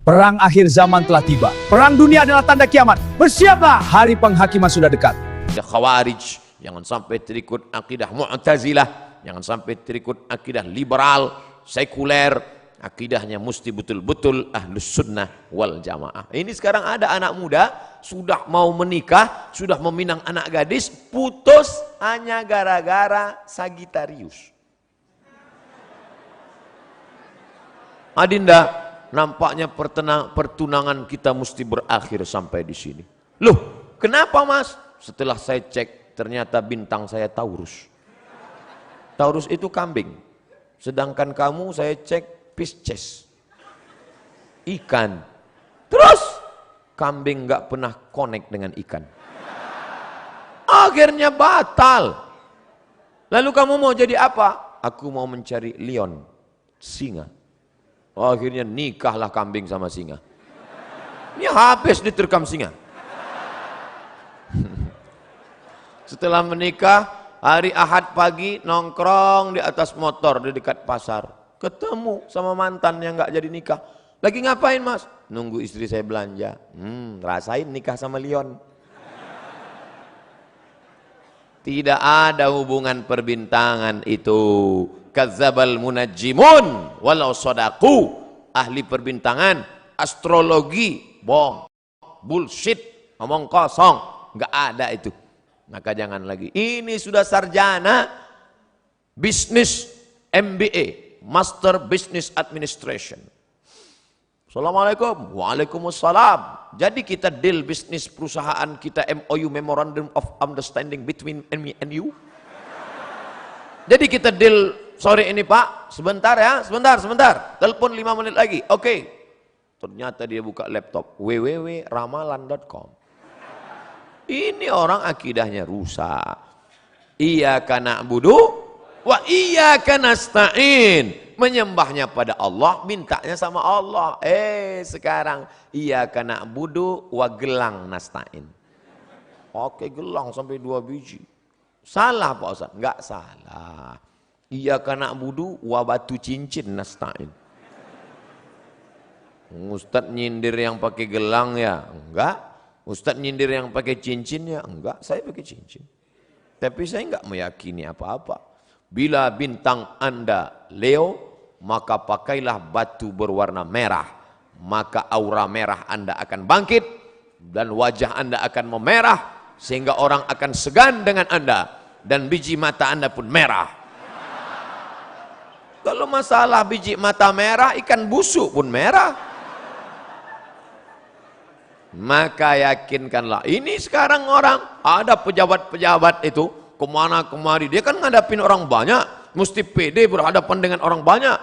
Perang akhir zaman telah tiba. Perang dunia adalah tanda kiamat. Bersiaplah, hari penghakiman sudah dekat. Khawarij, jangan sampai terikut akidah Mu'tazilah, jangan sampai terikut akidah liberal, sekuler. Akidahnya mesti betul-betul ahlus sunnah wal jamaah. Ini sekarang ada anak muda sudah mau menikah, sudah meminang anak gadis, putus hanya gara-gara Sagittarius. Adinda, nampaknya pertunangan kita mesti berakhir sampai di sini. Loh, kenapa mas? Setelah saya cek, ternyata bintang saya Taurus. Taurus itu kambing. Sedangkan kamu saya cek Pisces. Ikan. Terus, kambing nggak pernah connect dengan ikan. Akhirnya batal. Lalu kamu mau jadi apa? Aku mau mencari lion, singa. Akhirnya nikahlah kambing sama singa. Ini habis diterkam singa. Setelah menikah, hari Ahad pagi nongkrong di atas motor di dekat pasar. Ketemu sama mantan yang nggak jadi nikah. Lagi ngapain mas? Nunggu istri saya belanja. Rasain nikah sama Leon. Tidak ada hubungan perbintangan itu. Kadzabal munajjimun walau sodaku. Ahli perbintangan, astrologi, bohong, bullshit, ngomong kosong, nggak ada itu. Maka jangan lagi. Ini sudah sarjana bisnis MBA, Master Business Administration. Assalamualaikum. Waalaikumsalam. Jadi kita deal bisnis perusahaan kita MOU, Memorandum of Understanding between me and you. Jadi kita deal, sorry ini Pak, sebentar ya, sebentar. Telepon 5 menit lagi. Oke. Ternyata dia buka laptop www.ramalan.com. Ini orang akidahnya rusak. Iyyaka na'budu wa iyyaka nasta'in. Menyembahnya pada Allah, mintanya sama Allah. Sekarang iyyaka na'budu wa gelang nasta'in. Oke, gelang sampai 2 biji. Salah Pak Ustaz? Enggak salah. Iyyaka na'budu wa batu cincin nasta'in. Ustaz nyindir yang pakai gelang ya? Enggak. Ustaz nyindir yang pakai cincin ya? Enggak, saya pakai cincin. Tapi saya enggak meyakini apa-apa. Bila bintang Anda Leo, maka pakailah batu berwarna merah. Maka aura merah Anda akan bangkit dan wajah Anda akan memerah sehingga orang akan segan dengan Anda dan biji mata Anda pun merah. Kalau masalah biji mata merah, ikan busuk pun merah. Maka yakinkanlah. Ini sekarang orang, ada pejabat-pejabat itu kemana kemari, dia kan ngadapin orang banyak, mesti pede berhadapan dengan orang banyak.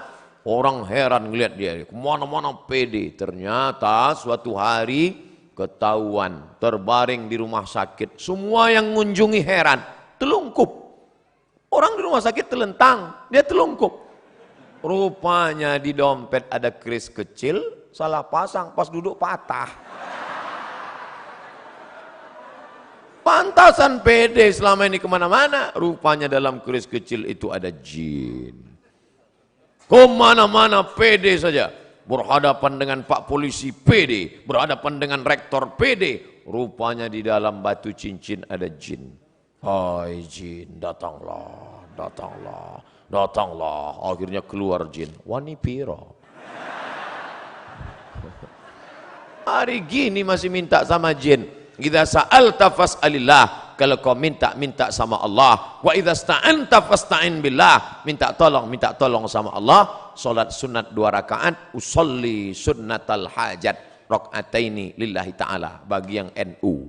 Orang heran ngelihat dia, kemana-mana pede. Ternyata suatu hari ketahuan, terbaring di rumah sakit. Semua yang mengunjungi heran, telungkup. Orang di rumah sakit telentang, dia telungkup. Rupanya di dompet ada keris kecil, salah pasang, pas duduk patah. Pantasan pede selama ini kemana-mana. Rupanya dalam keris kecil itu ada jin. Kemana-mana pede saja. Berhadapan dengan Pak Polisi pede. Berhadapan dengan Rektor pede. Rupanya di dalam batu cincin ada jin. Hai jin, datanglah, datanglah, datanglah. Akhirnya keluar jin. Wani piro. Hari gini masih minta sama jin. Idza sa'alta fas'alillah, kalau kau minta sama Allah. Wa idza sta'anta fasta'in billah, minta tolong sama Allah. Salat sunat 2 rakaat, usolli sunnatal hajat rakaataini lillahi taala. Bagi yang NU,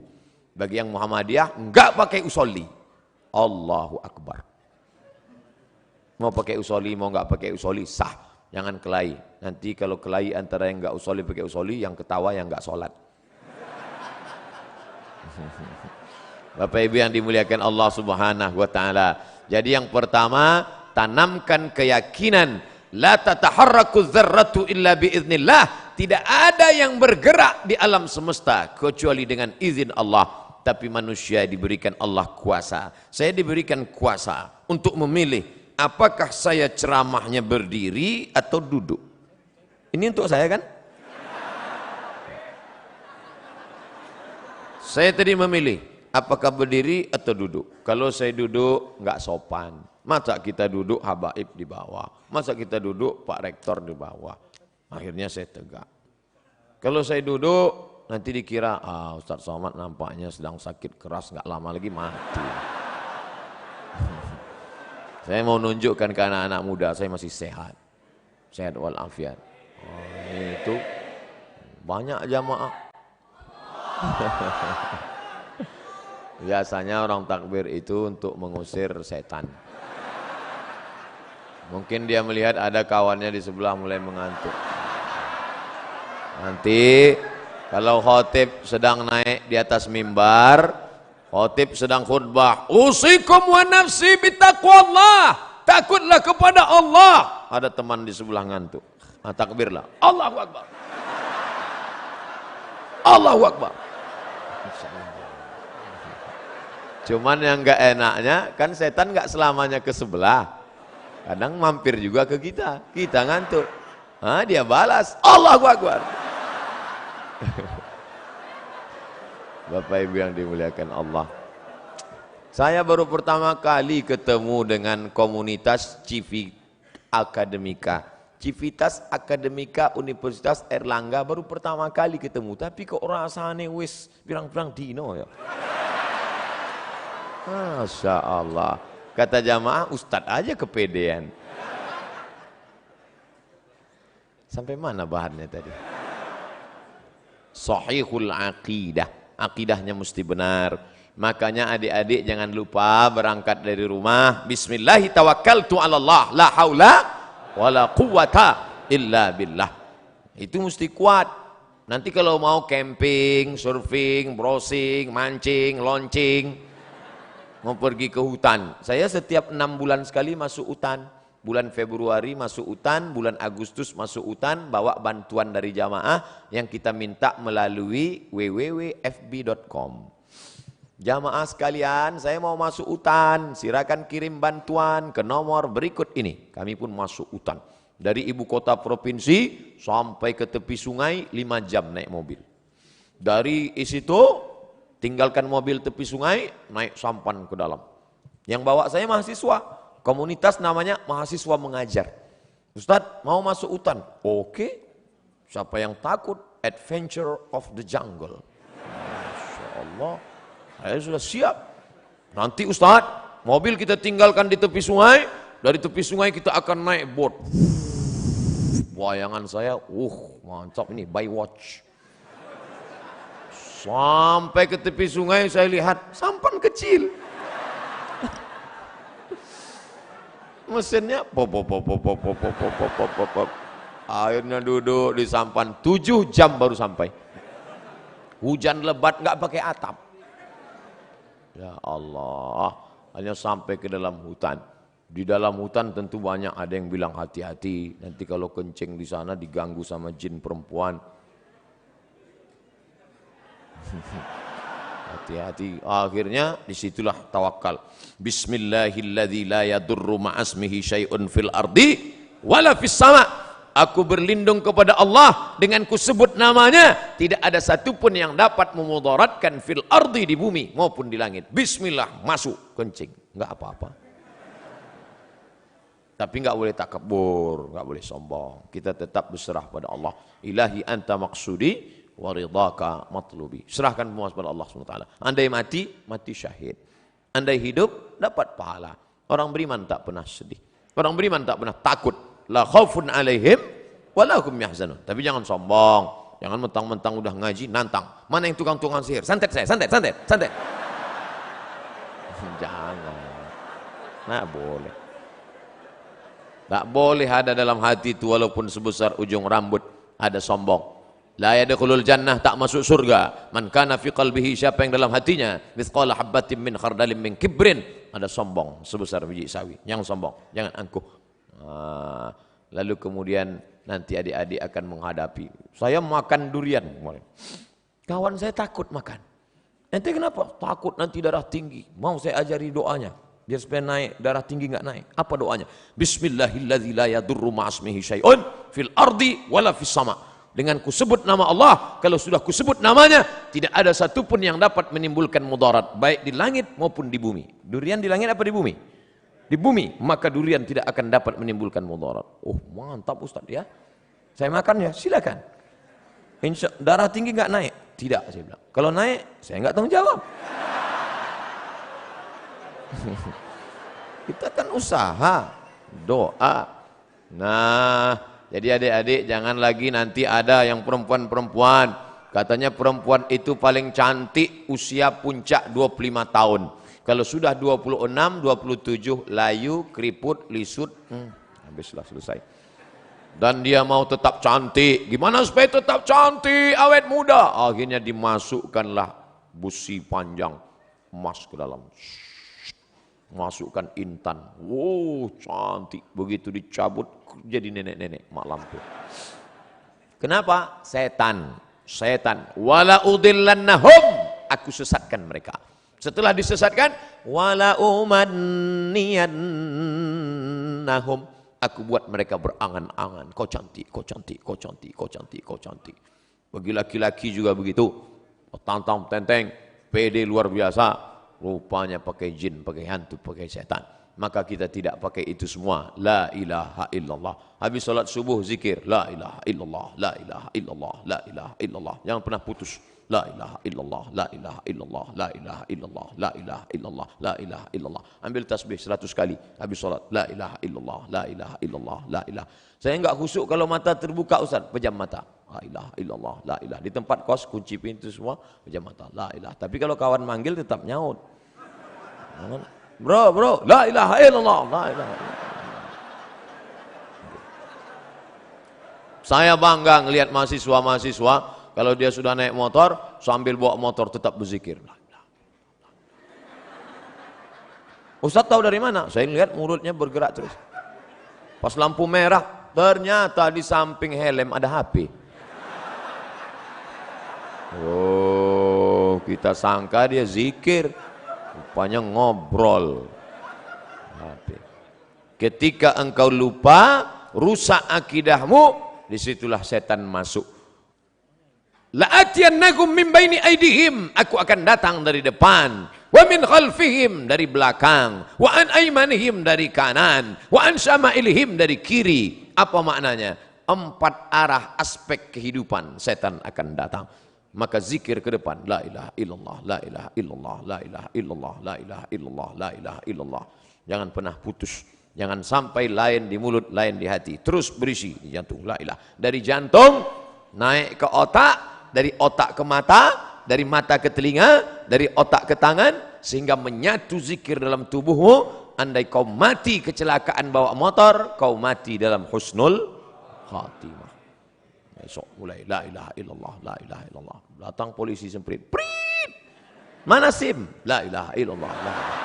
bagi yang Muhammadiyah enggak pakai usolli. Allahu akbar. Mau pakai usolli mau enggak pakai usolli sah. Jangan kelahi. Nanti kalau kelahi antara yang enggak usolli pakai usolli, yang ketawa yang enggak salat. Bapak Ibu yang dimuliakan Allah Subhanahu wa taala. Jadi yang pertama, tanamkan keyakinan la tataharraku dzarratu illa biiznillah. Tidak ada yang bergerak di alam semesta kecuali dengan izin Allah. Tapi manusia diberikan Allah kuasa. Saya diberikan kuasa untuk memilih apakah saya ceramahnya berdiri atau duduk. Ini untuk saya kan? Saya tadi memilih, apakah berdiri atau duduk. Kalau saya duduk, nggak sopan. Masa kita duduk habaib di bawah. Masa kita duduk Pak Rektor di bawah. Akhirnya saya tegak. Kalau saya duduk, nanti dikira, Ustadz Somad nampaknya sedang sakit keras, nggak lama lagi mati. Saya mau nunjukkan ke anak-anak muda, saya masih sehat. Sehat walafiat. Itu banyak jamaah. Biasanya orang takbir itu untuk mengusir setan. Mungkin dia melihat ada kawannya di sebelah mulai mengantuk. Nanti kalau khotib sedang naik di atas mimbar, khotib sedang khutbah, usikum wa nafsi bitaqwallah, takutlah kepada Allah. Ada teman di sebelah ngantuk. Nah, takbirlah, Allahu Akbar. Allahu Akbar. Cuman yang enggak enaknya kan setan enggak selamanya ke sebelah. Kadang mampir juga ke kita. Kita ngantuk. Dia balas, Allahu Akbar. Bapak Ibu yang dimuliakan Allah. Saya baru pertama kali ketemu dengan komunitas Akademika. Civitas Akademika Universitas Erlangga baru pertama kali ketemu. Tapi kok rasanya wis pirang-pirang dino ya. Masya Allah. Kata jamaah, Ustadz aja kepedean. Sampai mana bahannya tadi? Sahihul aqidah. Akidahnya mesti benar. Makanya adik-adik jangan lupa berangkat dari rumah. Bismillahi tawakkaltu ala Allah. La haula wala quwata illa billah. Itu mesti kuat. Nanti kalau mau camping, surfing, browsing, mancing, launching, mau pergi ke hutan. Saya setiap 6 bulan sekali masuk hutan. Bulan Februari masuk hutan, bulan Agustus masuk hutan, bawa bantuan dari jamaah yang kita minta melalui www.fb.com. Jamaah sekalian, saya mau masuk hutan, silakan kirim bantuan ke nomor berikut ini. Kami pun masuk hutan. Dari ibu kota provinsi sampai ke tepi sungai 5 jam naik mobil. Dari situ tinggalkan mobil tepi sungai, naik sampan ke dalam. Yang bawa saya mahasiswa, komunitas namanya mahasiswa mengajar. Ustadz mau masuk hutan? Oke. Siapa yang takut? Adventure of the jungle. Masya Allah. Saya sudah siap. Nanti Ustadz, mobil kita tinggalkan di tepi sungai, dari tepi sungai kita akan naik boat. Bayangan saya, mantap ini, by watch. Sampai ke tepi sungai saya lihat sampan kecil. Mesinnya pop. Akhirnya duduk di sampan 7 jam baru sampai. Hujan lebat nggak pakai atap. Ya Allah, hanya sampai ke dalam hutan. Di dalam hutan tentu banyak ada yang bilang hati-hati, nanti kalau kencing di sana diganggu sama jin perempuan. Hati-hati. Akhirnya disitulah tawakal. Bismillahilladzi la yadurru ma'asmihi syai'un fil ardi wala fis sama'. Aku berlindung kepada Allah dengan kusebut namanya. Tidak ada satupun yang dapat memudaratkan fil ardi di bumi maupun di langit. Bismillah, masuk, kencing. Enggak apa-apa. Tapi enggak boleh takabur, enggak boleh sombong. Kita tetap berserah pada Allah. Ilahi anta maksudi wa ridhaka matlubi. Serahkan semua pada Allah SWT. Andai mati, mati syahid. Andai hidup, dapat pahala. Orang beriman tak pernah sedih. Orang beriman tak pernah takut. La khaufun alaihim wala hum yahzanun. Tapi jangan sombong, jangan mentang-mentang udah ngaji nantang. Mana yang tukang-tukang sihir? Santet saya, santet. Jangan. Nah, boleh. Tak boleh ada dalam hati itu walaupun sebesar ujung rambut ada sombong. La yadkhulul jannah, tak masuk surga. Man kana fi qalbihi, siapa yang dalam hatinya mithqala habbatin min khardalin min kibrin, ada sombong sebesar biji sawi. Jangan sombong, jangan angkuh. Lalu kemudian nanti adik-adik akan menghadapi, saya makan durian kemarin, kawan saya takut makan. Nanti kenapa? Takut nanti darah tinggi. Mau saya ajari doanya biar supaya naik, darah tinggi nggak naik. Apa doanya? Bismillahilladzi la yadurru ma'asmihi syai'un fil ardi wala fis sama. Dengan kusebut nama Allah, kalau sudah kusebut namanya, tidak ada satupun yang dapat menimbulkan mudarat, baik di langit maupun di bumi. Durian di langit apa di bumi? Di bumi, maka durian tidak akan dapat menimbulkan mudarat. Oh mantap Ustaz ya, saya makan ya, silakan. Darah tinggi nggak naik? Tidak, saya bilang. Kalau naik, saya nggak tanggung jawab. Kita kan usaha, doa. Nah, jadi adik-adik jangan lagi nanti ada yang perempuan-perempuan katanya perempuan itu paling cantik usia puncak 25 tahun. Kalau sudah 26, 27 layu, keriput, lisut, habislah selesai. Dan dia mau tetap cantik. Gimana supaya tetap cantik, awet muda? Akhirnya dimasukkanlah busi panjang emas ke dalam. Masukkan intan, wow cantik, begitu dicabut jadi nenek-nenek mak lampu. Kenapa? Setan, wala udillannahum, aku sesatkan mereka. Setelah disesatkan, wala umanniyannahum, aku buat mereka berangan-angan, kau cantik, kau cantik, kau cantik, kau cantik, kau cantik. Bagi laki-laki juga begitu, tantang tenteng, pede luar biasa. Rupanya pakai jin, pakai hantu, pakai setan. Maka kita tidak pakai itu semua. La ilaha illallah. Habis salat subuh zikir. La ilaha illallah, la ilaha illallah, la ilaha illallah. Jangan pernah putus. La ilaha illallah, la ilaha illallah, la ilaha illallah, la ilaha illallah, la ilaha illallah. Ambil tasbih 100 kali. Habis salat. La ilaha illallah, la ilaha illallah, la ilaha. Saya enggak khusyuk kalau mata terbuka Ustaz. Pejam mata. La ilaha illallah, la ilaha. Di tempat kos kunci pintu semua, pejam mata. La ilaha. Tapi kalau kawan manggil tetap nyaut. Bro, la ilaha illallah, la ilaha illallah. Saya bangga ngelihat mahasiswa-mahasiswa kalau dia sudah naik motor sambil bawa motor tetap berzikir. Ustaz tahu dari mana? Saya lihat mulutnya bergerak terus. Pas lampu merah, ternyata di samping helm ada HP. Oh, kita sangka dia zikir, rupanya ngobrol. Ketika engkau lupa, rusak akidahmu, disitulah setan masuk. La'atiyannakum min baini aidihim, aku akan datang dari depan, wa min khalfihim, dari belakang, wa an aymanihim, dari kanan, wa an syama'ilihim, dari kiri. Apa maknanya? 4 arah aspek kehidupan setan akan datang. Maka zikir ke depan, la ilaha illallah, la ilaha illallah, la ilaha illallah, la ilaha illallah, la ilaha illallah. Jangan pernah putus, jangan sampai lain di mulut, lain di hati, terus berisi di jantung, la ilaha. Dari jantung naik ke otak, dari otak ke mata, dari mata ke telinga, dari otak ke tangan, sehingga menyatu zikir dalam tubuhmu. Andai kau mati kecelakaan bawa motor, kau mati dalam husnul khatimah. Besok mulai la ilaha illallah, la ilaha illallah. Datang polisi semprit, prit, mana SIM? La ilaha illallah, la ilaha.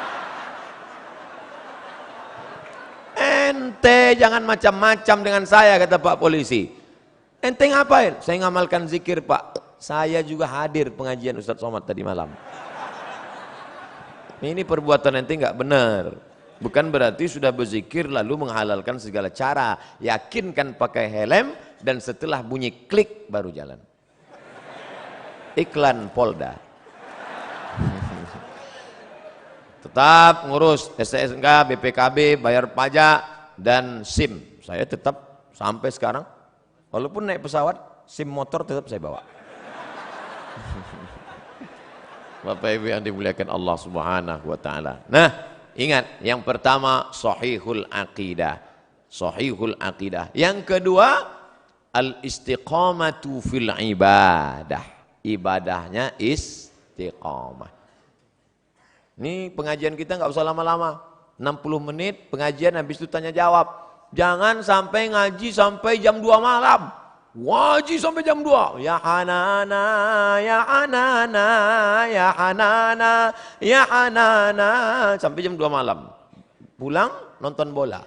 Ente jangan macam-macam dengan saya, kata Pak Polisi. Ente ngapain? Saya ngamalkan zikir Pak. Saya juga hadir pengajian Ustaz Somad tadi malam. Ini perbuatan ente nggak benar. Bukan berarti sudah berzikir lalu menghalalkan segala cara. Yakinkan pakai helm dan setelah bunyi klik baru jalan. Iklan Polda. Tetap ngurus STNK, BPKB, bayar pajak dan SIM. Saya tetap sampai sekarang walaupun naik pesawat, SIM motor tetap saya bawa. Bapak Ibu yang dimuliakan Allah Subhanahu wa taala. Nah, ingat, yang pertama sahihul aqidah. Sahihul aqidah. Yang kedua al-istiqamatu fil ibadah. Ibadahnya istiqamah. Ini pengajian kita nggak usah lama-lama. 60 menit pengajian, habis itu tanya jawab. Jangan sampai ngaji sampai jam 2 malam. Ngaji sampai jam 2. Ya Hanana, ya Hanana, ya Hanana, ya Hanana, sampai jam 2 malam. Pulang nonton bola.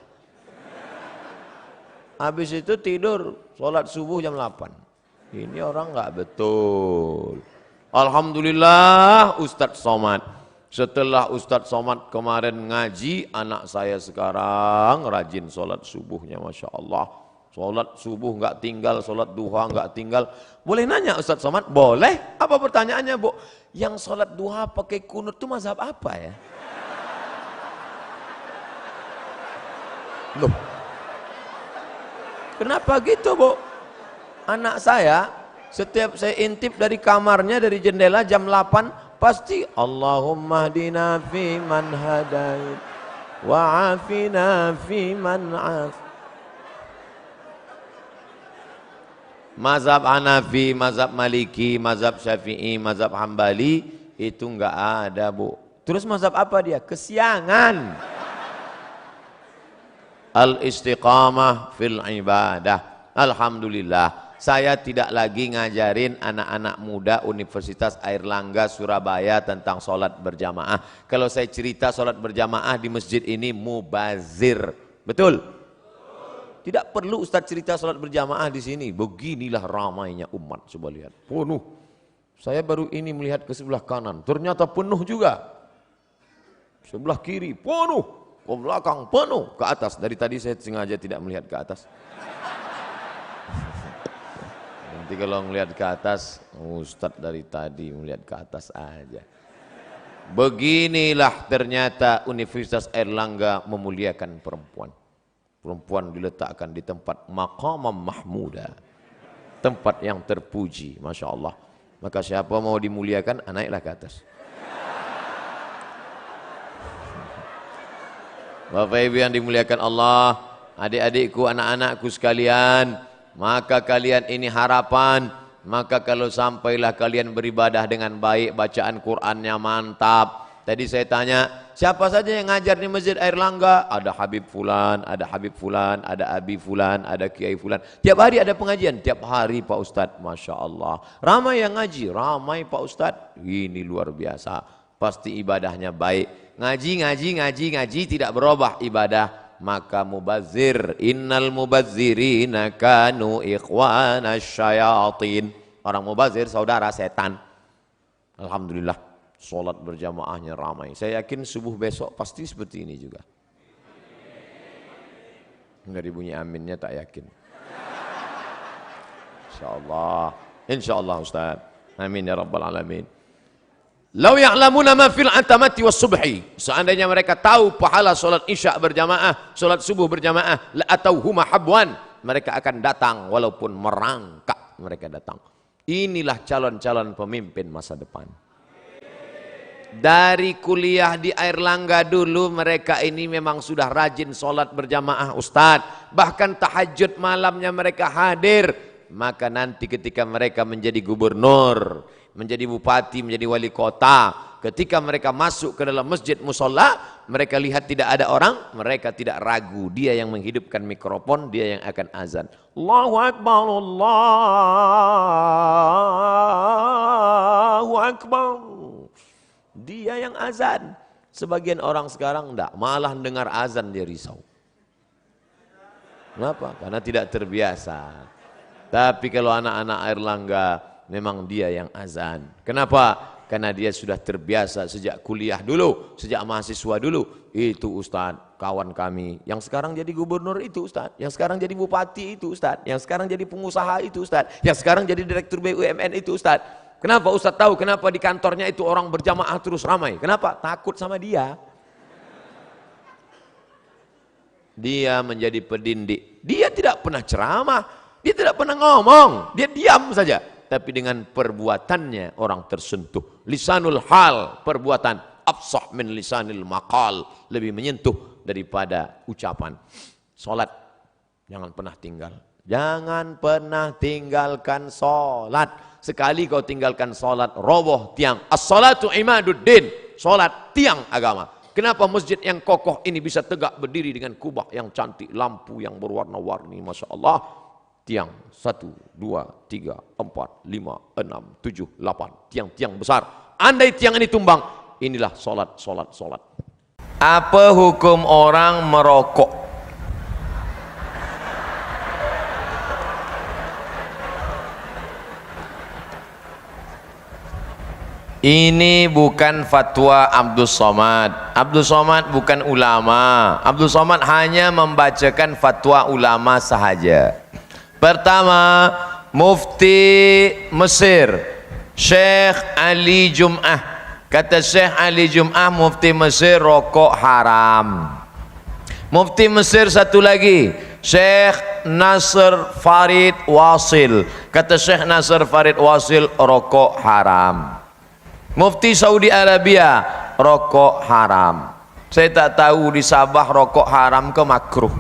Habis itu tidur, sholat subuh jam 8. Ini orang nggak betul. Alhamdulillah Ustadz Somad. Setelah Ustadz Somad kemarin ngaji, anak saya sekarang rajin sholat subuhnya, Masya Allah. Sholat subuh nggak tinggal, sholat duha nggak tinggal. Boleh nanya Ustaz Somad? Boleh. Apa pertanyaannya, Bu? Yang sholat duha pakai kunut itu mazhab apa ya? Loh, kenapa gitu, Bu? Anak saya, setiap saya intip dari kamarnya, dari jendela jam 8, pasti Allahumma hdina fi man hadait wa afina fi man af. Mazhab Hanafi, mazhab Maliki, mazhab Syafi'i, mazhab Hambali itu enggak ada, Bu. Terus mazhab apa dia? Kesiangan. Al-istiqamah fil ibadah. Alhamdulillah, saya tidak lagi ngajarin anak-anak muda Universitas Airlangga Surabaya tentang sholat berjamaah. Kalau saya cerita sholat berjamaah di masjid ini mubazir. Betul? Tidak perlu Ustaz cerita sholat berjamaah di sini. Beginilah ramainya umat. Coba lihat, penuh. Saya baru ini melihat ke sebelah kanan, ternyata penuh juga. Sebelah kiri penuh, ke belakang penuh, ke atas. Dari tadi saya sengaja tidak melihat ke atas. Nanti kalau melihat ke atas, Ustaz dari tadi melihat ke atas aja. Beginilah ternyata Universitas Airlangga memuliakan perempuan. Perempuan diletakkan di tempat maqamam mahmuda, tempat yang terpuji, Masya Allah. Maka siapa mau dimuliakan, naiklah ke atas. Bapak Ibu yang dimuliakan Allah, adik-adikku, anak-anakku sekalian, maka kalian ini harapan. Maka kalau sampailah kalian beribadah dengan baik, bacaan Qur'annya mantap. Tadi saya tanya, siapa saja yang ngajar di Masjid Airlangga? Ada Habib Fulan, ada Habib Fulan, ada Abi Fulan, ada Kiai Fulan. Tiap hari ada pengajian, tiap hari Pak Ustadz. Masya Allah. Ramai yang ngaji, ramai Pak Ustadz. Ini luar biasa. Pasti ibadahnya baik. Ngaji, tidak berubah ibadah. Maka mubazir. Innal mubazzirina kanu ikhwana syayatin. Orang mubazir saudara setan. Alhamdulillah. Sholat berjamaahnya ramai. Saya yakin subuh besok pasti seperti ini juga. Dari bunyi aminnya tak yakin. Insyaallah Ustaz. Amin ya rabbal alamin. Lau ya'lamuna ma fil atamati was subhi. Seandainya mereka tahu pahala sholat isya berjamaah, sholat subuh berjamaah, la atauhuma habwan. Mereka akan datang walaupun merangkak mereka datang. Inilah calon-calon pemimpin masa depan. Dari kuliah di Airlangga dulu mereka ini memang sudah rajin sholat berjamaah Ustadz. Bahkan tahajud malamnya mereka hadir. Maka nanti ketika mereka menjadi gubernur, menjadi bupati, menjadi wali kota, ketika mereka masuk ke dalam masjid musola, mereka lihat tidak ada orang, mereka tidak ragu. Dia yang menghidupkan mikrofon, dia yang akan azan. Allahu Akbar, Allahu Akbar. Dia yang azan. Sebagian orang sekarang enggak, malah dengar azan dia risau. Kenapa? Karena tidak terbiasa. Tapi kalau anak-anak Airlangga memang dia yang azan. Kenapa? Karena dia sudah terbiasa sejak kuliah dulu, sejak mahasiswa dulu. Itu Ustadz, kawan kami yang sekarang jadi gubernur itu Ustadz, yang sekarang jadi bupati itu Ustadz, yang sekarang jadi pengusaha itu Ustadz, yang sekarang jadi direktur BUMN itu Ustadz. Kenapa Ustadz tahu kenapa di kantornya itu orang berjamaah terus ramai? Kenapa? Takut sama dia. Dia menjadi pendindik. Dia tidak pernah ceramah, dia tidak pernah ngomong, dia diam saja. Tapi dengan perbuatannya orang tersentuh. Lisanul hal, perbuatan. Afsah min lisanil maqal, lebih menyentuh daripada ucapan. Salat jangan pernah tinggal. Jangan pernah tinggalkan salat. Sekali kau tinggalkan salat, roboh tiang. As-salatu imaduddin. Salat tiang agama. Kenapa masjid yang kokoh ini bisa tegak berdiri dengan kubah yang cantik, lampu yang berwarna-warni, Masya Allah. Tiang 1, 2, 3, 4, 5, 6, 7, 8. Tiang-tiang besar. Andai tiang ini tumbang, inilah salat. Apa hukum orang merokok? Ini bukan fatwa Abdul Somad. Abdul Somad bukan ulama. Abdul Somad hanya membacakan fatwa ulama sahaja. Pertama, Mufti Mesir, Syekh Ali Jum'ah. Kata Syekh Ali Jum'ah, Mufti Mesir, rokok haram. Mufti Mesir satu lagi, Syekh Nasr Farid Wasil. Kata Syekh Nasr Farid Wasil, rokok haram. Mufti Saudi Arabia, rokok haram. Saya tak tahu di Sabah rokok haram ke makruh.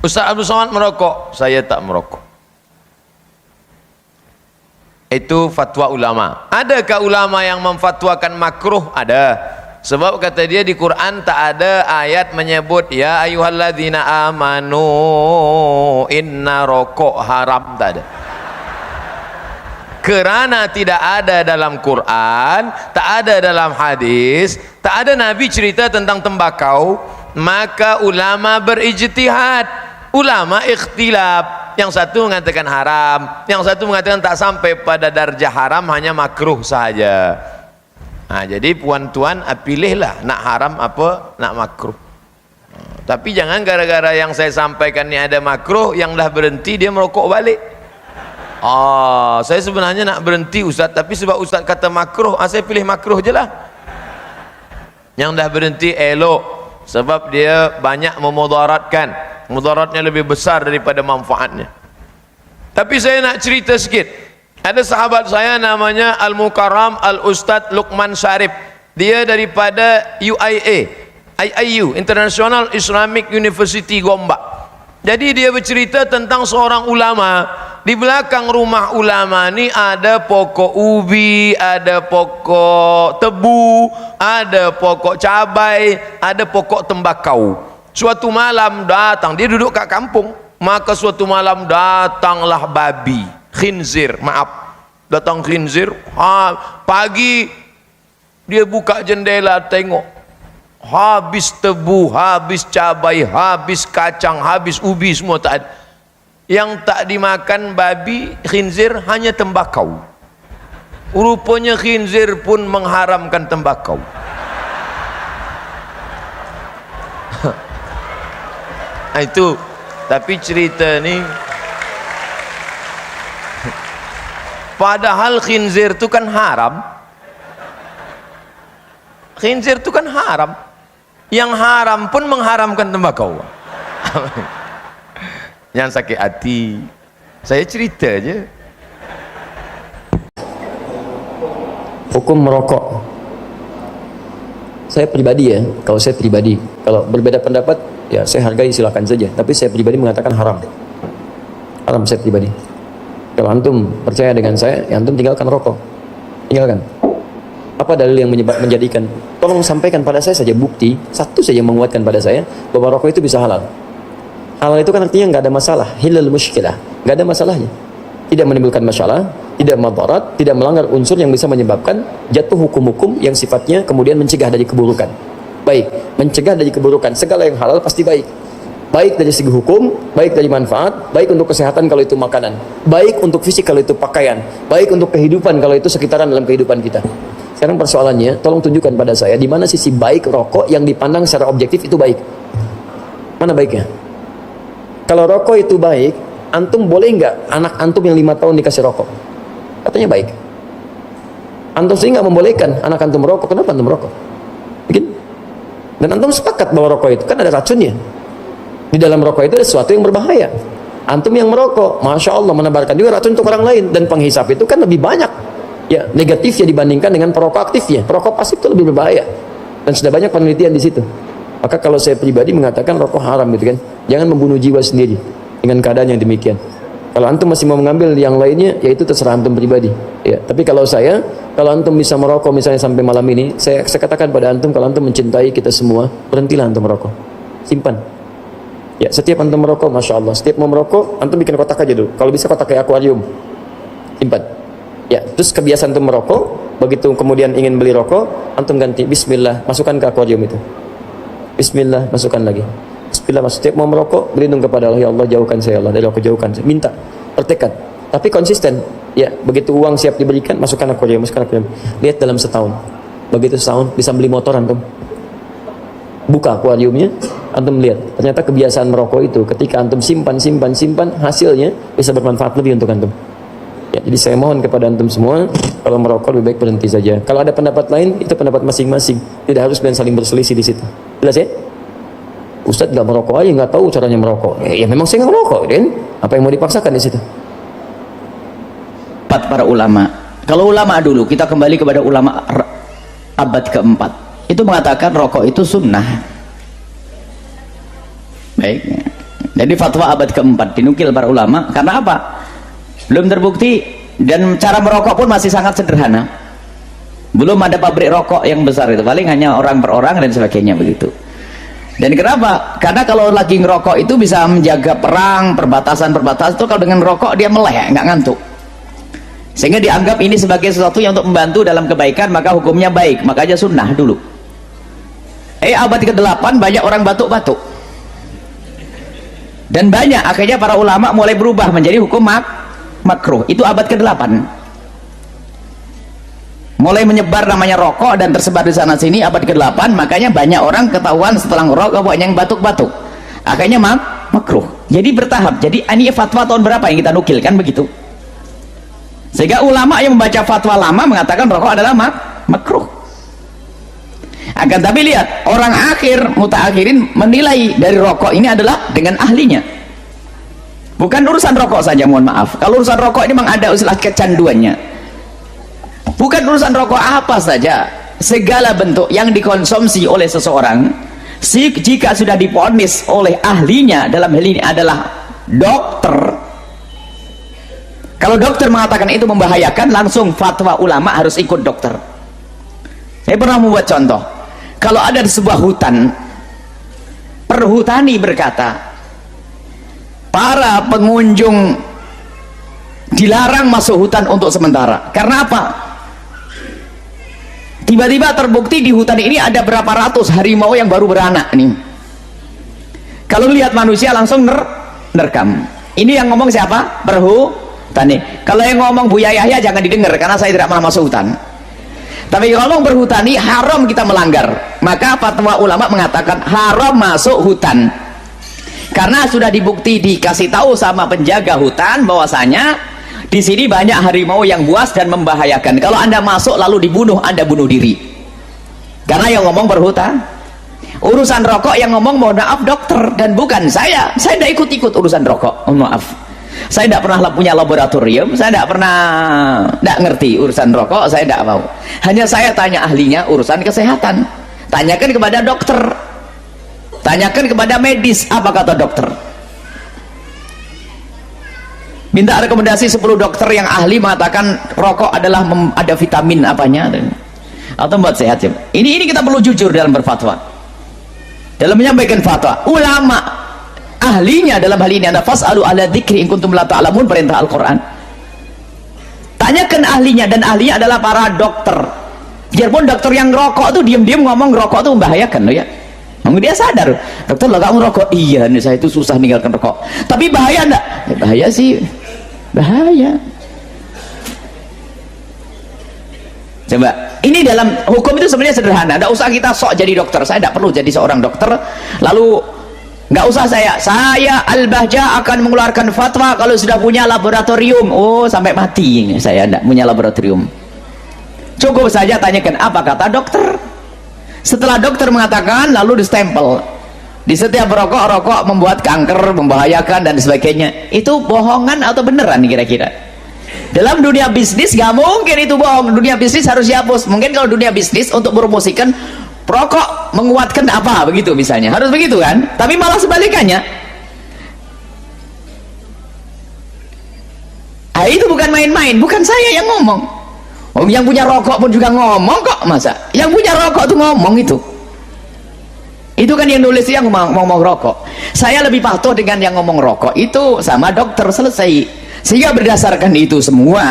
Ustaz Abdul Somad merokok, saya tak merokok. Itu fatwa ulama. Adakah ulama yang memfatwakan makruh? Ada. Sebab kata dia di Quran tak ada ayat menyebut ya ayyuhalladzina amanu inna rokok haram, tak ada. Kerana tidak ada dalam Quran, tak ada dalam hadis, tak ada Nabi cerita tentang tembakau, maka ulama berijtihad. Ulama ikhtilaf, yang satu mengatakan haram, yang satu mengatakan tak sampai pada darjah haram, hanya makruh saja. Nah, jadi puan-tuan pilihlah nak haram apa nak makruh. Tapi jangan gara-gara yang saya sampaikan ni ada makruh, yang dah berhenti dia merokok balik. Saya sebenarnya nak berhenti Ustaz, tapi sebab Ustaz kata makruh, saya pilih makruh je lah. Yang dah berhenti elok, sebab dia banyak memudaratkan. Mudaratnya lebih besar daripada manfaatnya. Tapi saya nak cerita sikit. Ada sahabat saya namanya Al-Mukarram Al-Ustadz Luqman Syarif. Dia daripada UIA, IIU, International Islamic University Gombak. Jadi dia bercerita tentang seorang ulama. Di belakang rumah ulama ni ada pokok ubi, ada pokok tebu, ada pokok cabai, ada pokok tembakau. Suatu malam datang, dia duduk kat kampung, maka suatu malam datanglah babi, khinzir, datang khinzir. Pagi dia buka jendela tengok, habis tebu, habis cabai, habis kacang, habis ubi, semua tak ada. Yang tak dimakan babi khinzir hanya tembakau. Rupanya khinzir pun mengharamkan tembakau. Itu, tapi cerita ni padahal khinzir tu kan haram. Khinzir tu kan haram. Yang haram pun mengharamkan tembakau. Yang sakit hati, saya cerita je. Hukum merokok, saya pribadi kalau saya pribadi, kalau berbeda pendapat ya saya hargai, silakan saja, tapi saya pribadi mengatakan haram. Haram saya pribadi. Kalau antum percaya dengan saya, ya antum tinggalkan rokok, tinggalkan. Apa dalil yang menjadikan? Tolong sampaikan pada saya saja bukti satu saja yang menguatkan pada saya bahwa rokok itu bisa halal. Halal itu kan artinya nggak ada masalah, hilal muskilah, nggak ada masalahnya, tidak menimbulkan masalah, tidak madarat, tidak melanggar unsur yang bisa menyebabkan jatuh hukum-hukum yang sifatnya kemudian mencegah dari keburukan. Baik, mencegah dari keburukan, segala yang halal pasti baik. Baik dari segi hukum, baik dari manfaat, baik untuk kesehatan kalau itu makanan, baik untuk fisik kalau itu pakaian, baik untuk kehidupan kalau itu sekitaran dalam kehidupan kita. Sekarang persoalannya, tolong tunjukkan pada saya di mana sisi baik rokok yang dipandang secara objektif itu baik. Mana baiknya? Kalau rokok itu baik, antum boleh nggak anak antum yang 5 tahun dikasih rokok? Katanya baik. Antum sendiri nggak membolehkan anak antum merokok, kenapa antum merokok? Bikin? Dan antum sepakat bahwa rokok itu kan ada racunnya. Di dalam rokok itu ada sesuatu yang berbahaya. Antum yang merokok, Masya Allah, menebarkan juga racun untuk orang lain. Dan penghisap itu kan lebih banyak ya negatifnya dibandingkan dengan perokok aktifnya. Perokok pasif itu lebih berbahaya. Dan sudah banyak penelitian di situ. Maka kalau saya pribadi mengatakan rokok haram gitu kan, jangan membunuh jiwa sendiri dengan keadaan yang demikian. Kalau antum masih mau mengambil yang lainnya, ya itu terserah antum pribadi. Ya, tapi kalau antum bisa merokok misalnya sampai malam ini, saya katakan pada antum, kalau antum mencintai kita semua, berhentilah antum merokok. Simpan. Ya, setiap antum merokok, Masya Allah, setiap mau merokok, antum bikin kotak aja dulu. Kalau bisa kotak kayak akuarium. Simpan. Ya, terus kebiasaan antum merokok, begitu kemudian ingin beli rokok, antum ganti Bismillah, masukkan ke akuarium itu. Bismillah, masukkan lagi. Bismillah, setiap mau merokok, berlindung kepada Allah, ya Allah jauhkan saya, Allah dari rokok jauhkan saya. Minta, bertekad, tapi konsisten. Ya, begitu uang siap diberikan, masukkan akuarium, masukkan akuarium. Lihat dalam setahun, begitu setahun bisa beli motor antum. Buka akuariumnya, antum lihat, ternyata kebiasaan merokok itu ketika antum simpan, hasilnya bisa bermanfaat lebih untuk antum. Ya, jadi saya mohon kepada antum semua, kalau merokok lebih baik berhenti saja. Kalau ada pendapat lain, itu pendapat masing-masing. Tidak harus kalian saling berselisih di situ. Jelas ya? Ustadz nggak merokok aja, nggak tahu caranya merokok. Ya memang saya nggak merokok, kan? Apa yang mau dipaksakan di situ? Para ulama. Kalau ulama dulu, kita kembali kepada ulama abad keempat. Itu mengatakan rokok itu sunnah. Baik. Jadi fatwa abad keempat dinukil para ulama. Karena apa? Belum terbukti, dan cara merokok pun masih sangat sederhana. Belum ada pabrik rokok yang besar, itu paling hanya orang per orang dan sebagainya begitu. Dan kenapa? Karena kalau lagi ngerokok itu bisa menjaga perang, perbatasan itu. Kalau dengan rokok dia melek, nggak ngantuk, sehingga dianggap ini sebagai sesuatu yang untuk membantu dalam kebaikan, maka hukumnya baik, makanya sunnah dulu. Abad ke-8 banyak orang batuk-batuk, dan banyak akhirnya para ulama mulai berubah menjadi hukum makruh. Itu abad ke-8 mulai menyebar namanya rokok dan tersebar di sana sini. Abad ke-8 makanya banyak orang ketahuan setelah ngerokok banyak yang batuk-batuk, akhirnya makruh. Jadi bertahap. Jadi ini fatwa tahun berapa yang kita nukil, kan begitu. Sehingga ulama yang membaca fatwa lama mengatakan rokok adalah makruh. Akan tapi lihat, orang akhir mutaakhirin menilai dari rokok ini adalah dengan ahlinya. Bukan urusan rokok saja, mohon maaf. Kalau urusan rokok ini memang ada usaha kecanduannya. Bukan urusan rokok apa saja, segala bentuk yang dikonsumsi oleh seseorang, jika sudah divonis oleh ahlinya, dalam hal ini adalah dokter. Kalau dokter mengatakan itu membahayakan, langsung fatwa ulama harus ikut dokter. Saya pernah membuat contoh. Kalau ada di sebuah hutan, perhutani berkata, para pengunjung dilarang masuk hutan untuk sementara. Karena apa? Tiba-tiba terbukti di hutan ini ada berapa ratus harimau yang baru beranak nih. Kalau lihat manusia langsung nerekam. Ini yang ngomong siapa? Perhutani. Kalau yang ngomong Buya Yahya jangan didengar, karena saya tidak pernah masuk hutan. Tapi kalau ngomong berhutani, haram kita melanggar. Maka fatwa ulama mengatakan haram masuk hutan. Karena sudah dibukti, dikasih tahu sama penjaga hutan bahwasanya di sini banyak harimau yang buas dan membahayakan. Kalau Anda masuk lalu dibunuh, Anda bunuh diri. Karena yang ngomong berhutan. Urusan rokok yang ngomong mohon maaf dokter, dan bukan saya. Saya tidak ikut-ikut urusan rokok, mohon maaf. Saya tidak pernah punya laboratorium, saya tidak ngerti urusan rokok, saya tidak mau. Hanya saya tanya ahlinya urusan kesehatan. Tanyakan kepada dokter, tanyakan kepada medis, apa kata dokter. Minta rekomendasi 10 dokter yang ahli mengatakan rokok adalah ada vitamin apanya, atau buat sehat ya. Ini kita perlu jujur dalam berfatwa, dalam menyampaikan fatwa. Ulama ahlinya dalam hal ini, anda fas'alu ala dzikri in kuntum la ta'lamun, perintah Al-Quran. Tanyakan ahlinya, dan ahlinya adalah para dokter. Biarpun dokter yang rokok tuh diam-diam ngomong rokok tuh membahayakan loh ya. Dia sadar, dokter lah kamu rokok, iya nih saya itu susah meninggalkan rokok. Tapi bahaya enggak? Ya, bahaya sih, bahaya. Coba, ini dalam hukum itu sebenarnya sederhana. Tidak usah kita sok jadi dokter. Saya tidak perlu jadi seorang dokter. Lalu nggak usah saya Al-Bahja akan mengeluarkan fatwa kalau sudah punya laboratorium. Oh, sampai mati ini saya tidak punya laboratorium. Cukup saja tanyakan apa kata dokter. Setelah dokter mengatakan, lalu distempel di setiap rokok membuat kanker, membahayakan dan sebagainya. Itu bohongan atau beneran kira-kira? Dalam dunia bisnis gak mungkin itu bohong. Dunia bisnis harus dihapus. Mungkin kalau dunia bisnis untuk mempromosikan rokok menguatkan apa begitu misalnya, harus begitu kan? Tapi malah sebalikannya. Itu bukan main-main, bukan saya yang ngomong. Yang punya rokok pun juga ngomong kok, masa? Yang punya rokok tuh ngomong itu. Itu kan yang nulis yang ngomong rokok. Saya lebih patuh dengan yang ngomong rokok itu sama dokter, selesai. Sehingga berdasarkan itu semua,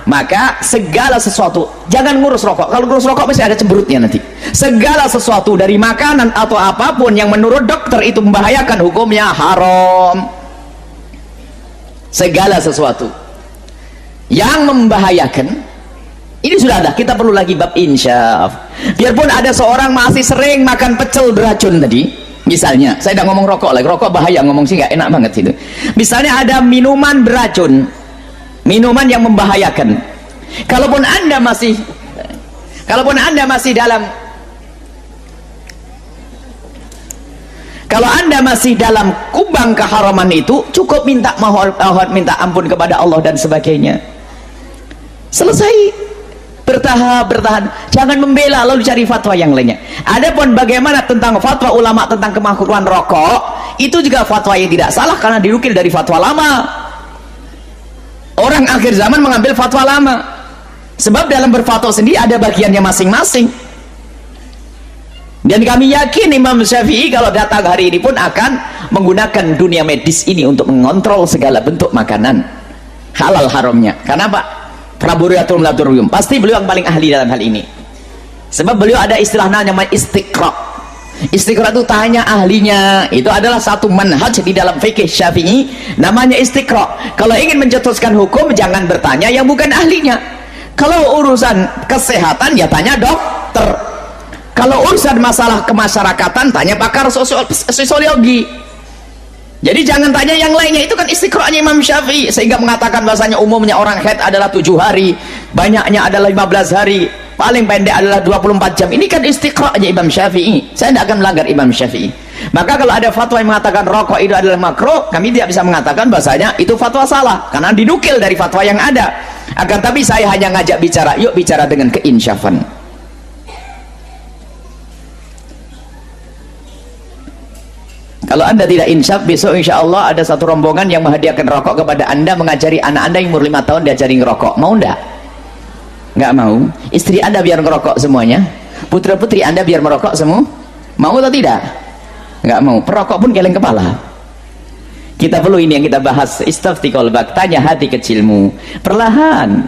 maka segala sesuatu, jangan ngurus rokok. Kalau ngurus rokok pasti ada cemberutnya nanti. Segala sesuatu dari makanan atau apapun yang menurut dokter itu membahayakan, hukumnya haram. Segala sesuatu yang membahayakan, ini sudah ada, kita perlu lagi bab insyaf. Biarpun ada seorang masih sering makan pecel beracun tadi, Misalnya, saya tidak ngomong rokok lagi, rokok bahaya, ngomong sih nggak enak banget itu. Misalnya ada minuman beracun, minuman yang membahayakan. Kalaupun anda masih dalam kubang keharaman itu, cukup minta mohon, minta ampun kepada Allah dan sebagainya. Selesai. Bertahan, jangan membela lalu cari fatwa yang lainnya. Adapun bagaimana tentang fatwa ulama tentang kemakruhan rokok, itu juga fatwa yang tidak salah karena dinukil dari fatwa lama. Orang akhir zaman mengambil fatwa lama, sebab dalam berfatwa sendiri ada bagiannya masing-masing. Dan kami yakin Imam Syafi'i kalau datang hari ini pun akan menggunakan dunia medis ini untuk mengontrol segala bentuk makanan halal haramnya. Kenapa? Praburiatul Laboratorium, pasti beliau yang paling ahli dalam hal ini, sebab beliau ada istilah namanya istiqra. Istiqra itu tanya ahlinya, itu adalah satu manhaj di dalam fikih Syafi'i, namanya istiqra. Kalau ingin mencetuskan hukum, jangan bertanya yang bukan ahlinya. Kalau urusan kesehatan, ya tanya dokter. Kalau urusan masalah kemasyarakatan, tanya pakar sosiologi. Jadi jangan tanya yang lainnya, itu kan istiqra'nya Imam Syafi'i, sehingga mengatakan bahasanya umumnya orang haid adalah 7 hari, banyaknya adalah 15 hari, paling pendek adalah 24 jam. Ini kan istiqra'nya Imam Syafi'i. Saya tidak akan melanggar Imam Syafi'i. Maka kalau ada fatwa yang mengatakan rokok itu adalah makruh, kami tidak bisa mengatakan bahasanya itu fatwa salah, karena dinukil dari fatwa yang ada. Akan tapi saya hanya ngajak bicara, yuk bicara dengan keinsyafan. Kalau anda tidak insaf, besok insya Allah ada satu rombongan yang menghadiahkan rokok kepada anda, mengajari anak anda yang umur 5 tahun diajari ngerokok. Mau enggak? Enggak mau. Istri anda biar ngerokok semuanya, putra putri anda biar merokok semua. Mau atau tidak? Enggak mau. Perokok pun geleng kepala. Kita perlu ini yang kita bahas, istafti qalbak, tanya hati kecilmu, perlahan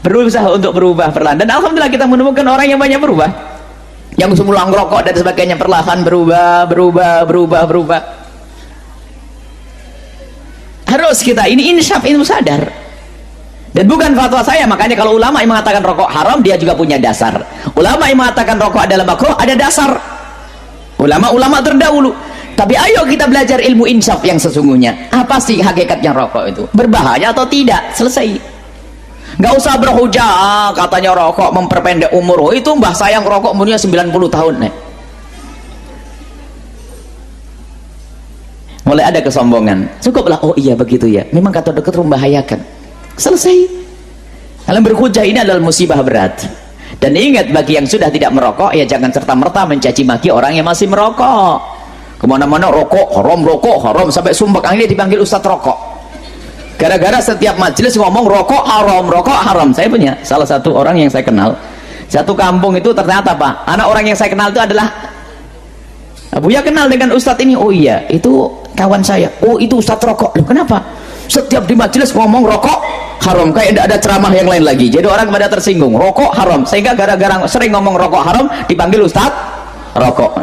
berusaha untuk berubah perlahan. Dan alhamdulillah kita menemukan orang yang banyak berubah, yang semula ngerokok dan sebagainya perlahan berubah. Harus kita ini insaf, ini sadar. Dan bukan fatwa saya, makanya kalau ulama yang mengatakan rokok haram, dia juga punya dasar. Ulama yang mengatakan rokok adalah makruh, ada dasar. Ulama-ulama terdahulu. Tapi ayo kita belajar ilmu insaf yang sesungguhnya. Apa sih hakikatnya rokok itu? Berbahaya atau tidak? Selesai. Nggak usah berhujah, katanya rokok memperpendek umur. Oh, itu mbah saya ngerokok umurnya 90 tahun nih. Mulai ada kesombongan. Cukuplah, oh iya begitu ya, memang kata dokter membahayakan. Selesai. Dalam berhujah ini adalah musibah berat. Dan ingat, bagi yang sudah tidak merokok, ya jangan serta-merta mencaci maki orang yang masih merokok. Kemana-mana rokok haram, sampai sumpah akhirnya dipanggil Ustadz rokok. Gara-gara setiap majelis ngomong rokok haram. Saya punya salah satu orang yang saya kenal, satu kampung itu ternyata Pak, anak orang yang saya kenal itu adalah Buya kenal dengan Ustadz ini. Oh iya, itu kawan saya. Oh itu Ustadz rokok. Loh, kenapa? Setiap di majelis ngomong rokok haram, kayak tidak ada ceramah yang lain lagi. Jadi orang pada tersinggung, rokok haram, sehingga gara-gara sering ngomong rokok haram dipanggil Ustadz rokok.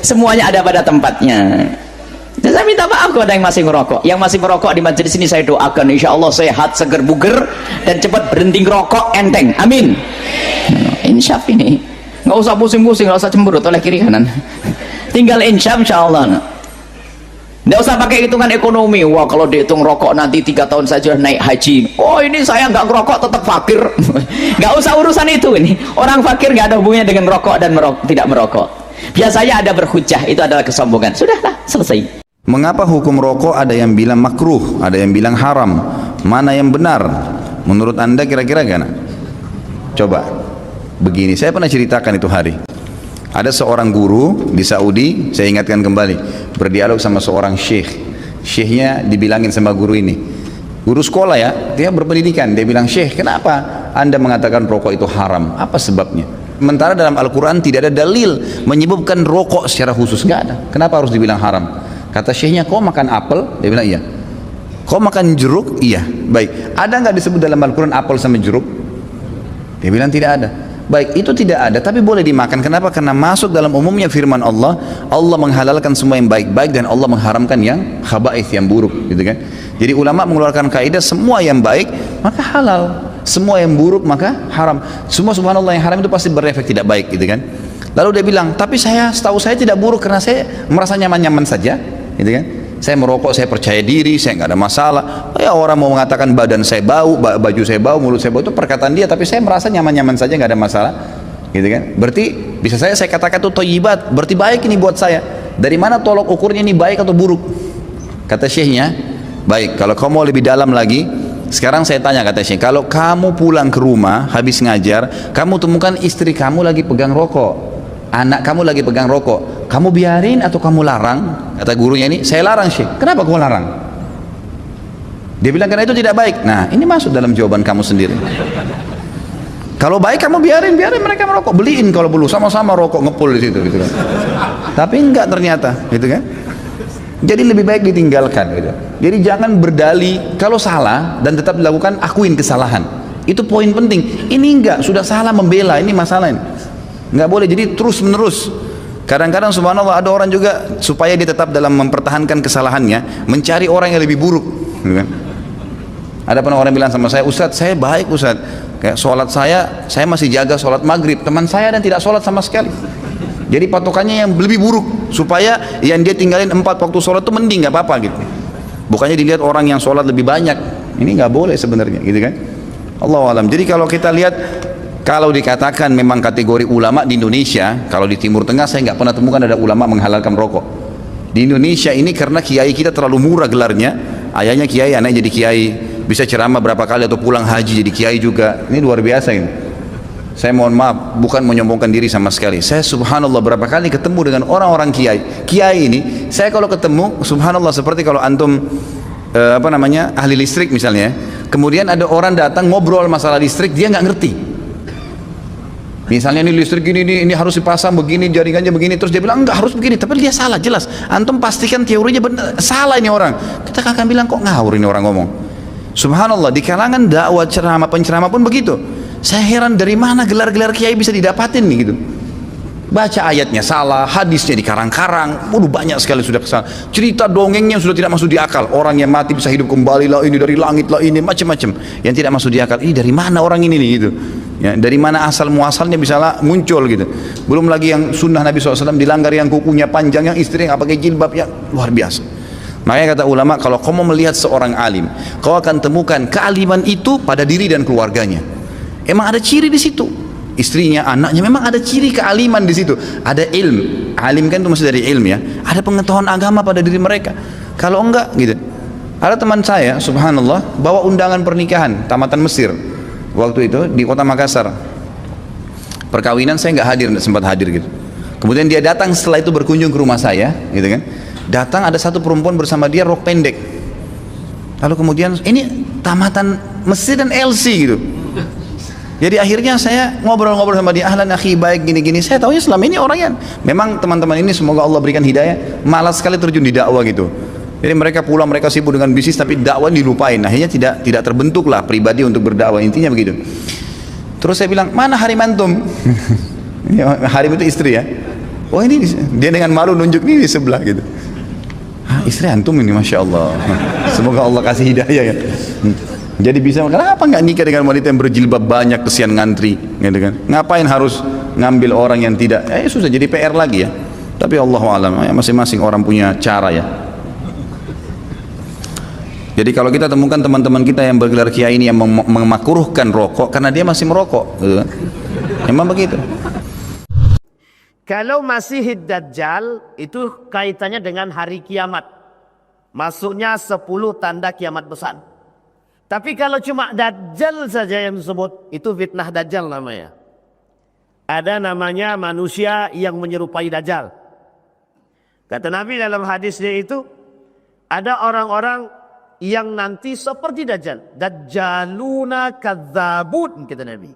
Semuanya ada pada tempatnya. Dan saya minta maaf kepada yang masih merokok. Yang masih merokok di majelis ini saya doakan insya Allah sehat, seger, buger, dan cepat berhenti ngerokok enteng. Amin. Insyaf ini. Nggak usah pusing-pusing, nggak usah cemberut oleh kiri kanan. Tinggal insyaf insya Allah. Nggak usah pakai hitungan ekonomi. Wah kalau dihitung rokok nanti 3 tahun saja naik haji. Oh ini saya nggak ngerokok tetap fakir. Nggak usah urusan itu ini. Orang fakir nggak ada hubungannya dengan rokok dan tidak merokok. Biasanya ada berhujah, itu adalah kesombongan. Sudahlah, selesai. Mengapa hukum rokok ada yang bilang makruh, ada yang bilang haram? Mana yang benar? Menurut anda kira-kira gimana? Coba, begini, saya pernah ceritakan itu hari. Ada seorang guru di Saudi, saya ingatkan kembali, berdialog sama seorang syekh. Syekhnya dibilangin sama guru ini, guru sekolah ya, dia berpendidikan, dia bilang, syekh kenapa anda mengatakan rokok itu haram? Apa sebabnya? Sementara dalam Al-Quran tidak ada dalil menyebabkan rokok secara khusus, nggak ada. Kenapa harus dibilang haram? Kata syekhnya, kau makan apel? Dia bilang iya. Kau makan jeruk? Iya. Baik, ada nggak disebut dalam Al-Quran apel sama jeruk? Dia bilang tidak ada. Baik, itu tidak ada, tapi boleh dimakan. Kenapa? Karena masuk dalam umumnya firman Allah, Allah menghalalkan semua yang baik-baik dan Allah mengharamkan yang khaba'ith, yang buruk, gitu kan? Jadi ulama mengeluarkan kaidah semua yang baik maka halal, Semua yang buruk maka haram. Semua subhanallah yang haram itu pasti berefek tidak baik gitu kan. Lalu dia bilang, tapi setahu saya tidak buruk karena saya merasa nyaman-nyaman saja, gitu kan. Saya merokok, saya percaya diri, saya nggak ada masalah. Ya orang mau mengatakan badan saya bau, baju saya bau, mulut saya bau, itu perkataan dia, tapi saya merasa nyaman-nyaman saja, nggak ada masalah, gitu kan. Berarti bisa saya katakan itu thayyibat, berarti baik ini buat saya. Dari mana tolok ukurnya ini baik atau buruk? Kata syekhnya, baik. Kalau kamu mau lebih dalam lagi, sekarang saya tanya, kata syekh, kalau kamu pulang ke rumah habis ngajar, kamu temukan istri kamu lagi pegang rokok, anak kamu lagi pegang rokok, kamu biarin atau kamu larang? Kata gurunya ini, saya larang syekh. Kenapa kamu larang? Dia bilang karena itu tidak baik. Nah, ini masuk dalam jawaban kamu sendiri. Kalau baik kamu biarin mereka merokok, beliin kalau perlu, sama-sama rokok ngepul di situ, gitu kan. Tapi enggak ternyata, gitu kan. Jadi lebih baik ditinggalkan, gitu. Jadi jangan berdalih kalau salah dan tetap dilakukan, akuin kesalahan. Itu poin penting. Ini enggak, sudah salah membela, ini masalah ini. Enggak boleh, jadi terus menerus. Kadang-kadang subhanallah ada orang juga supaya dia tetap dalam mempertahankan kesalahannya, mencari orang yang lebih buruk, gitu kan. Ada pernah orang bilang sama saya, Ustadz saya baik Ustadz, kayak sholat saya masih jaga sholat maghrib, teman saya dan tidak sholat sama sekali. Jadi patokannya yang lebih buruk, supaya yang dia tinggalin 4 waktu sholat itu mending, nggak apa-apa gitu. Bukannya dilihat orang yang sholat lebih banyak, ini nggak boleh sebenarnya, gitu kan. Allahu alam. Jadi kalau kita lihat, kalau dikatakan memang kategori ulama di Indonesia, kalau di Timur Tengah saya nggak pernah temukan ada ulama menghalalkan rokok. Di Indonesia ini karena kiai kita terlalu murah gelarnya, ayahnya kiai, anaknya jadi kiai, bisa ceramah berapa kali atau pulang haji jadi kiai juga. Ini luar biasa ini. Saya mohon maaf, bukan menyombongkan diri sama sekali. Saya subhanallah berapa kali ketemu dengan orang-orang kiai. Kiai ini, saya kalau ketemu subhanallah seperti kalau antum ahli listrik misalnya, kemudian ada orang datang ngobrol masalah listrik, dia nggak ngerti. Misalnya ini listrik gini, ini harus dipasang begini, jaringannya begini, terus dia bilang enggak harus begini, tapi dia salah jelas. Antum pastikan teorinya benar, salah ini orang. Kita akan bilang kok ngawur ini orang ngomong. Subhanallah, di kalangan dakwah ceramah penceramah pun begitu. Saya heran dari mana gelar-gelar kiai bisa didapatin nih gitu. Baca ayatnya salah, hadisnya dikarang-karang, banyak sekali sudah kesalahan. Cerita dongengnya sudah tidak masuk di akal. Orang yang mati bisa hidup kembali lah, ini dari langit lah, ini macam-macam. Yang tidak masuk di akal. Ini dari mana orang ini nih gitu. Ya, dari mana asal muasalnya bisa muncul gitu. Belum lagi yang sunnah Nabi SAW dilanggar, yang kukunya panjang, yang istri nggak pakai jilbab, yang luar biasa. Makanya kata ulama, kalau kau mau melihat seorang alim, kau akan temukan kealiman itu pada diri dan keluarganya. Emang ada ciri di situ, istrinya, anaknya, memang ada ciri kealiman di situ. Ada ilm, alim kan itu masih dari ilm ya. Ada pengetahuan agama pada diri mereka. Kalau enggak gitu. Ada teman saya, subhanallah, bawa undangan pernikahan tamatan Mesir waktu itu di kota Makassar. Perkawinan saya nggak hadir, nggak sempat hadir gitu. Kemudian dia datang setelah itu berkunjung ke rumah saya, gitu kan. Datang ada satu perempuan bersama dia rok pendek. Lalu kemudian ini tamatan Mesir dan LC gitu. Jadi akhirnya saya ngobrol-ngobrol sama dia, ahlan akhi, baik gini-gini. Saya tahunya selama ini orang yang memang teman-teman ini semoga Allah berikan hidayah, malas sekali terjun di dakwah gitu. Jadi mereka pulang, mereka sibuk dengan bisnis, tapi dakwah dilupain. Akhirnya tidak terbentuklah pribadi untuk berdakwah, intinya begitu. Terus saya bilang, mana harim antum? Harim itu istri ya. Oh ini dia dengan malu nunjuk ini di sebelah gitu. Istri antum ini, masya Allah. Semoga Allah kasih hidayah ya. Jadi bisa, kenapa nggak nikah dengan wanita yang berjilbab banyak, kesian ngantri, gitu kan? Ngapain harus ngambil orang yang tidak? Susah, jadi PR lagi ya. Tapi Allah alam, ya, masing-masing orang punya cara ya. Jadi kalau kita temukan teman-teman kita yang bergelar kiai ini yang memakruhkan rokok karena dia masih merokok, gitu kan? Memang begitu. Kalau Masih Dajjal itu kaitannya dengan hari kiamat. Masuknya 10 tanda kiamat besar. Tapi kalau cuma Dajjal saja yang disebut, itu fitnah Dajjal namanya. Ada namanya manusia yang menyerupai Dajjal. Kata Nabi dalam hadisnya itu, ada orang-orang yang nanti seperti Dajjal. Dajjaluna kadzabun, kata Nabi.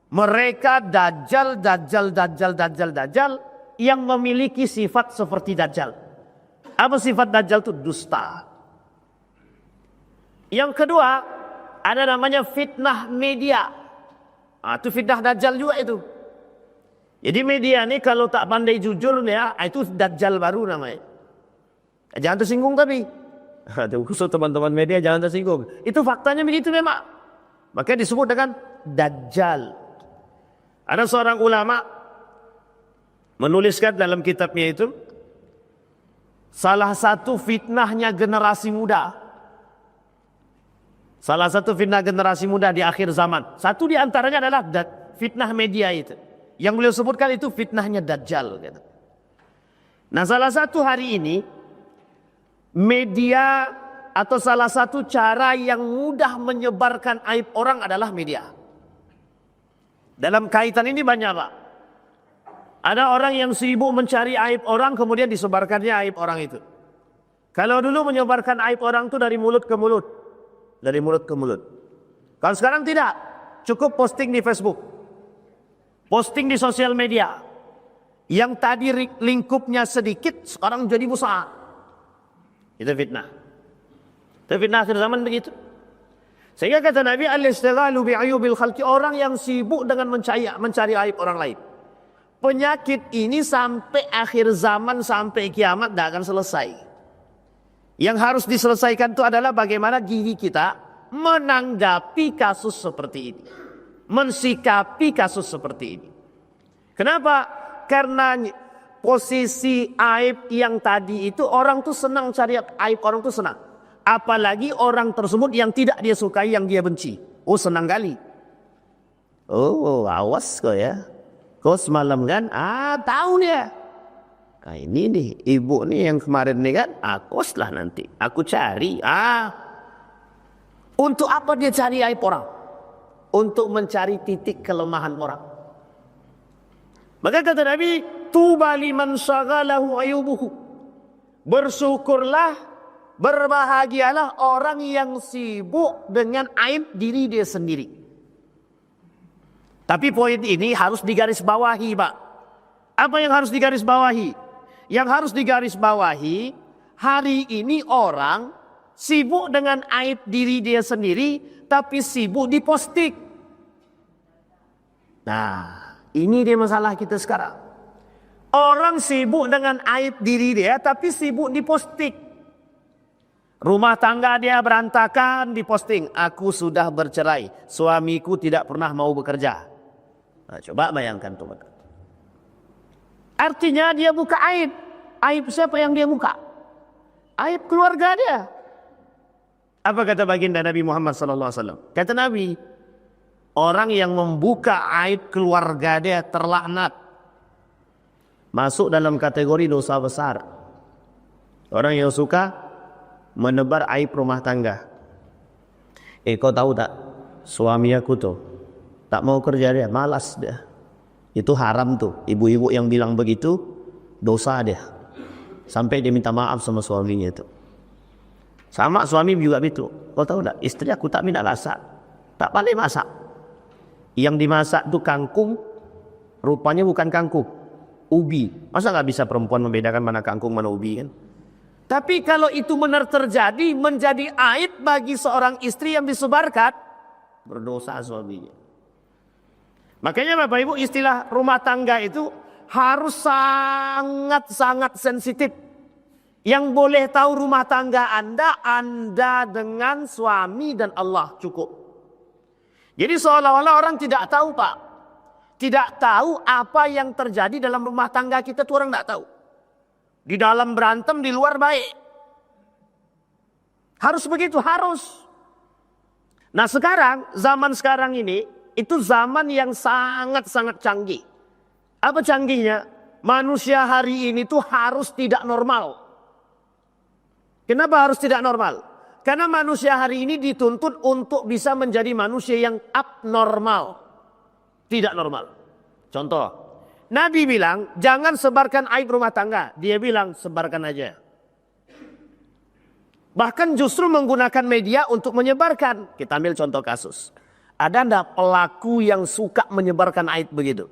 Mereka Dajjal yang memiliki sifat seperti Dajjal. Apa sifat Dajjal itu? Dusta. Yang kedua, ada namanya fitnah media. Itu fitnah Dajjal juga itu. Jadi media ini kalau tak pandai jujur ya, itu Dajjal baru namanya. Jangan tersinggung tapi. Khusus teman-teman media jangan tersinggung. Itu faktanya begitu memang. Maka disebut dengan Dajjal. Ada seorang ulama menuliskan dalam kitabnya itu, salah satu fitnahnya generasi muda. Salah satu fitnah generasi muda di akhir zaman. Satu di antaranya adalah fitnah media itu. Yang beliau sebutkan itu fitnahnya Dajjal. Nah, salah satu hari ini media atau salah satu cara yang mudah menyebarkan aib orang adalah media. Dalam kaitan ini banyak, Pak. Ada orang yang sibuk mencari aib orang, kemudian disebarkannya aib orang itu. Kalau dulu menyebarkan aib orang itu dari mulut ke mulut. Dari mulut ke mulut. Kalau sekarang tidak. Cukup posting di Facebook. Posting di sosial media. Yang tadi lingkupnya sedikit, sekarang jadi besar. Itu fitnah. Itu fitnah akhir zaman begitu. Sehingga kata Nabi, al-istighalu bi'ayubil khalqi, orang yang sibuk dengan mencari aib orang lain. Penyakit ini sampai akhir zaman, sampai kiamat tidak akan selesai. Yang harus diselesaikan itu adalah bagaimana diri kita menanggapi kasus seperti ini. Mensikapi kasus seperti ini. Kenapa? Karena posisi aib yang tadi itu orang tuh senang cari aib orang tuh senang. Apalagi orang tersebut yang tidak dia sukai, yang dia benci. Oh, senang kali. Oh, awas kau ya. Kau semalam kan? Tahu dia. Kayak ini nih, ibu nih yang kemarin nih kan? Akos lah nanti. Aku cari. Untuk apa dia cari aib orang? Untuk mencari titik kelemahan orang. Maka kata Nabi, tuba liman syaghalahu ayubuhu. Bersyukurlah, berbahagialah orang yang sibuk dengan aib diri dia sendiri. Tapi poin ini harus digarisbawahi, Pak. Apa yang harus digarisbawahi? Yang harus digarisbawahi, hari ini orang sibuk dengan aib diri dia sendiri, tapi sibuk diposting. Nah, ini dia masalah kita sekarang. Orang sibuk dengan aib diri dia, tapi sibuk diposting. Rumah tangga dia berantakan, diposting. Aku sudah bercerai, suamiku tidak pernah mau bekerja. Nah, coba bayangkan tuh. Artinya dia buka aib. Aib siapa yang dia buka? Aib keluarga dia. Apa kata baginda Nabi Muhammad SAW? Kata Nabi, orang yang membuka aib keluarga dia terlaknat. Masuk dalam kategori dosa besar. Orang yang suka menebar aib rumah tangga. Kau tahu tak? Suami aku tuh tak mau kerja, dia malas dia. Itu haram tuh. Ibu-ibu yang bilang begitu dosa dia. Sampai dia minta maaf sama suaminya itu. Sama suami juga begitu. Kau tahu tak? Istri aku tak minta masak, tak pandai masak. Yang dimasak tuh kangkung, rupanya bukan kangkung, ubi. Masa nggak bisa perempuan membedakan mana kangkung mana ubi kan? Tapi kalau itu benar terjadi, menjadi aib bagi seorang istri yang disebarkan, berdosa suaminya. Makanya Bapak Ibu, istilah rumah tangga itu harus sangat-sangat sensitif. Yang boleh tahu rumah tangga Anda dengan suami dan Allah cukup. Jadi seolah-olah orang tidak tahu, Pak. Tidak tahu apa yang terjadi dalam rumah tangga kita, tuh orang tidak tahu. Di dalam berantem, di luar baik. Harus begitu, harus. Nah sekarang, zaman sekarang ini, itu zaman yang sangat-sangat canggih. Apa canggihnya? Manusia hari ini tuh harus tidak normal. Kenapa harus tidak normal? Karena manusia hari ini dituntut untuk bisa menjadi manusia yang abnormal. Tidak normal. Contoh, Nabi bilang jangan sebarkan aib rumah tangga. Dia bilang sebarkan aja. Bahkan justru menggunakan media untuk menyebarkan. Kita ambil contoh kasus. Ada enggak pelaku yang suka menyebarkan aib begitu?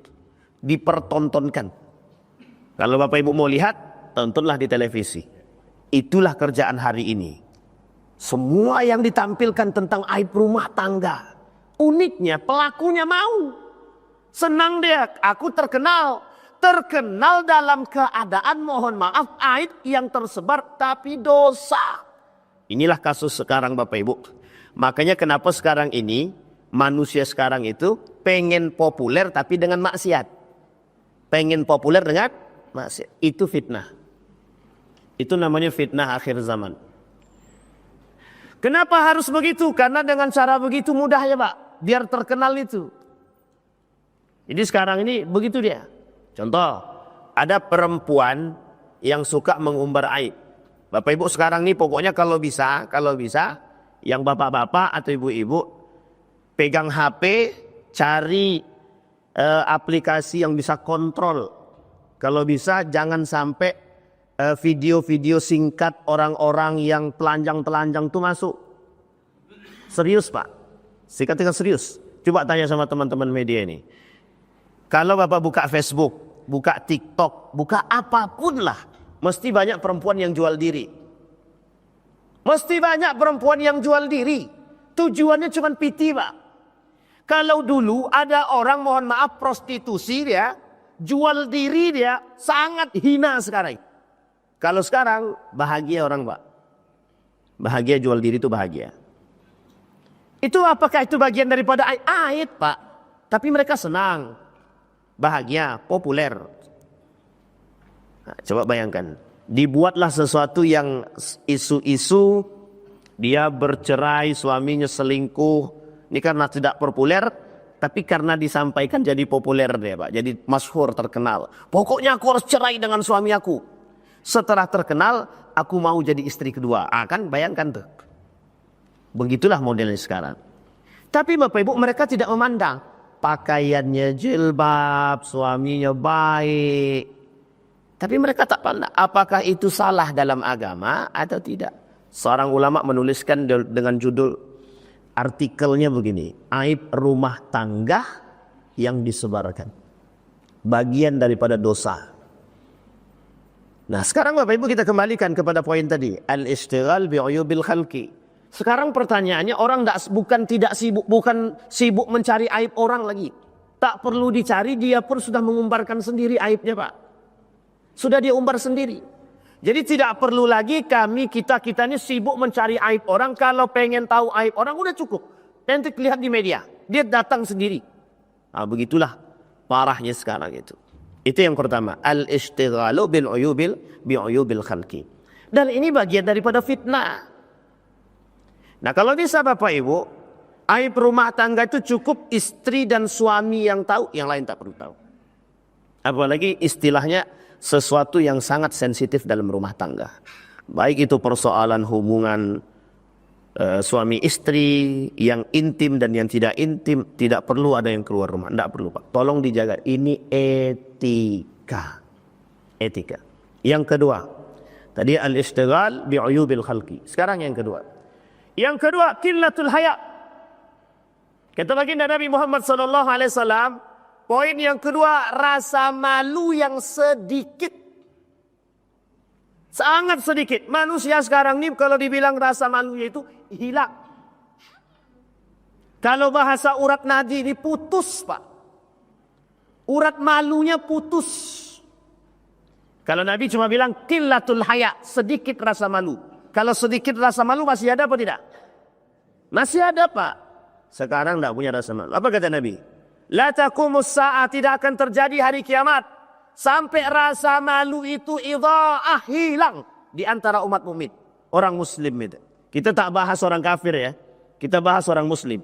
Dipertontonkan. Kalau Bapak Ibu mau lihat, tontonlah di televisi. Itulah kerjaan hari ini. Semua yang ditampilkan tentang aib rumah tangga. Uniknya pelakunya mau. Senang dia, aku terkenal. Terkenal dalam keadaan mohon maaf aib yang tersebar tapi dosa. Inilah kasus sekarang Bapak Ibu. Makanya kenapa sekarang ini Manusia sekarang itu pengen populer tapi dengan maksiat. Pengen populer dengan maksiat. Itu fitnah. Itu namanya fitnah akhir zaman. Kenapa harus begitu? Karena dengan cara begitu mudahnya Pak. Biar terkenal itu. Jadi sekarang ini begitu dia. Contoh, ada perempuan yang suka mengumbar aib. Bapak ibu sekarang ini pokoknya kalau bisa, yang bapak-bapak atau ibu-ibu pegang HP, cari aplikasi yang bisa kontrol. Kalau bisa jangan sampai video-video singkat orang-orang yang telanjang-telanjang itu masuk. Serius Pak, singkat serius. Coba tanya sama teman-teman media ini. Kalau Bapak buka Facebook, buka TikTok, buka apapun lah, mesti banyak perempuan yang jual diri. Mesti banyak perempuan yang jual diri. Tujuannya cuma piti Pak. Kalau dulu ada orang, mohon maaf, prostitusi dia, jual diri dia, sangat hina sekarang. Kalau sekarang bahagia orang Pak. Bahagia jual diri itu bahagia. Itu apakah itu bagian daripada aib Pak? Tapi mereka senang. Bahagia, populer. Nah, coba bayangkan. Dibuatlah sesuatu yang isu-isu. Dia bercerai, suaminya selingkuh. Ini karena tidak populer. Tapi karena disampaikan jadi populer dia Pak. Jadi masyhur, terkenal. Pokoknya aku harus cerai dengan suami aku. Setelah terkenal, aku mau jadi istri kedua. Kan bayangkan tuh. Begitulah modelnya sekarang. Tapi Bapak Ibu mereka tidak memandang. Pakaiannya jilbab, suaminya baik. Tapi mereka tak pandang. Apakah itu salah dalam agama atau tidak? Seorang ulama menuliskan dengan judul artikelnya begini. Aib rumah tangga yang disebarkan. Bagian daripada dosa. Nah sekarang Bapak Ibu kita kembalikan kepada poin tadi. Al-ishtighal bi'uyubil khalqi. Sekarang pertanyaannya orang bukan sibuk mencari aib orang lagi. Tak perlu dicari, dia pun sudah mengumbarkan sendiri aibnya Pak. Sudah dia umbar sendiri. Jadi tidak perlu lagi kita ini sibuk mencari aib orang. Kalau pengen tahu aib orang udah cukup. Nanti lihat di media. Dia datang sendiri. Nah begitulah parahnya sekarang itu. Itu yang pertama, al-ishtighalu bi'uyubil khalqi. Dan ini bagian daripada fitnah. Nah, kalau bisa Bapak Ibu, aib rumah tangga itu cukup istri dan suami yang tahu, yang lain tak perlu tahu. Apalagi istilahnya sesuatu yang sangat sensitif dalam rumah tangga. Baik itu persoalan hubungan suami istri yang intim dan yang tidak intim, tidak perlu ada yang keluar rumah, tidak perlu Pak. Tolong dijaga. Ini etika. Etika. Yang kedua, tadi al-ishtighal bi'uyubil khalqi. Sekarang yang kedua. Yang kedua, qillatul haya. Kata baginda Nabi Muhammad SAW, poin yang kedua, rasa malu yang sedikit. Sangat sedikit. Manusia sekarang ini kalau dibilang rasa malunya itu hilang. Kalau bahasa urat nadi ini putus Pak. Urat malunya putus. Kalau Nabi cuma bilang qillatul haya, sedikit rasa malu. Kalau sedikit rasa malu masih ada apa tidak? Masih ada Pak. Sekarang tidak punya rasa malu. Apa kata Nabi? La taqumus sa'ah, tidak akan terjadi hari kiamat. Sampai rasa malu itu idha'ah, hilang di antara umat mukmin, orang muslim itu. Kita tak bahas orang kafir ya. Kita bahas orang muslim.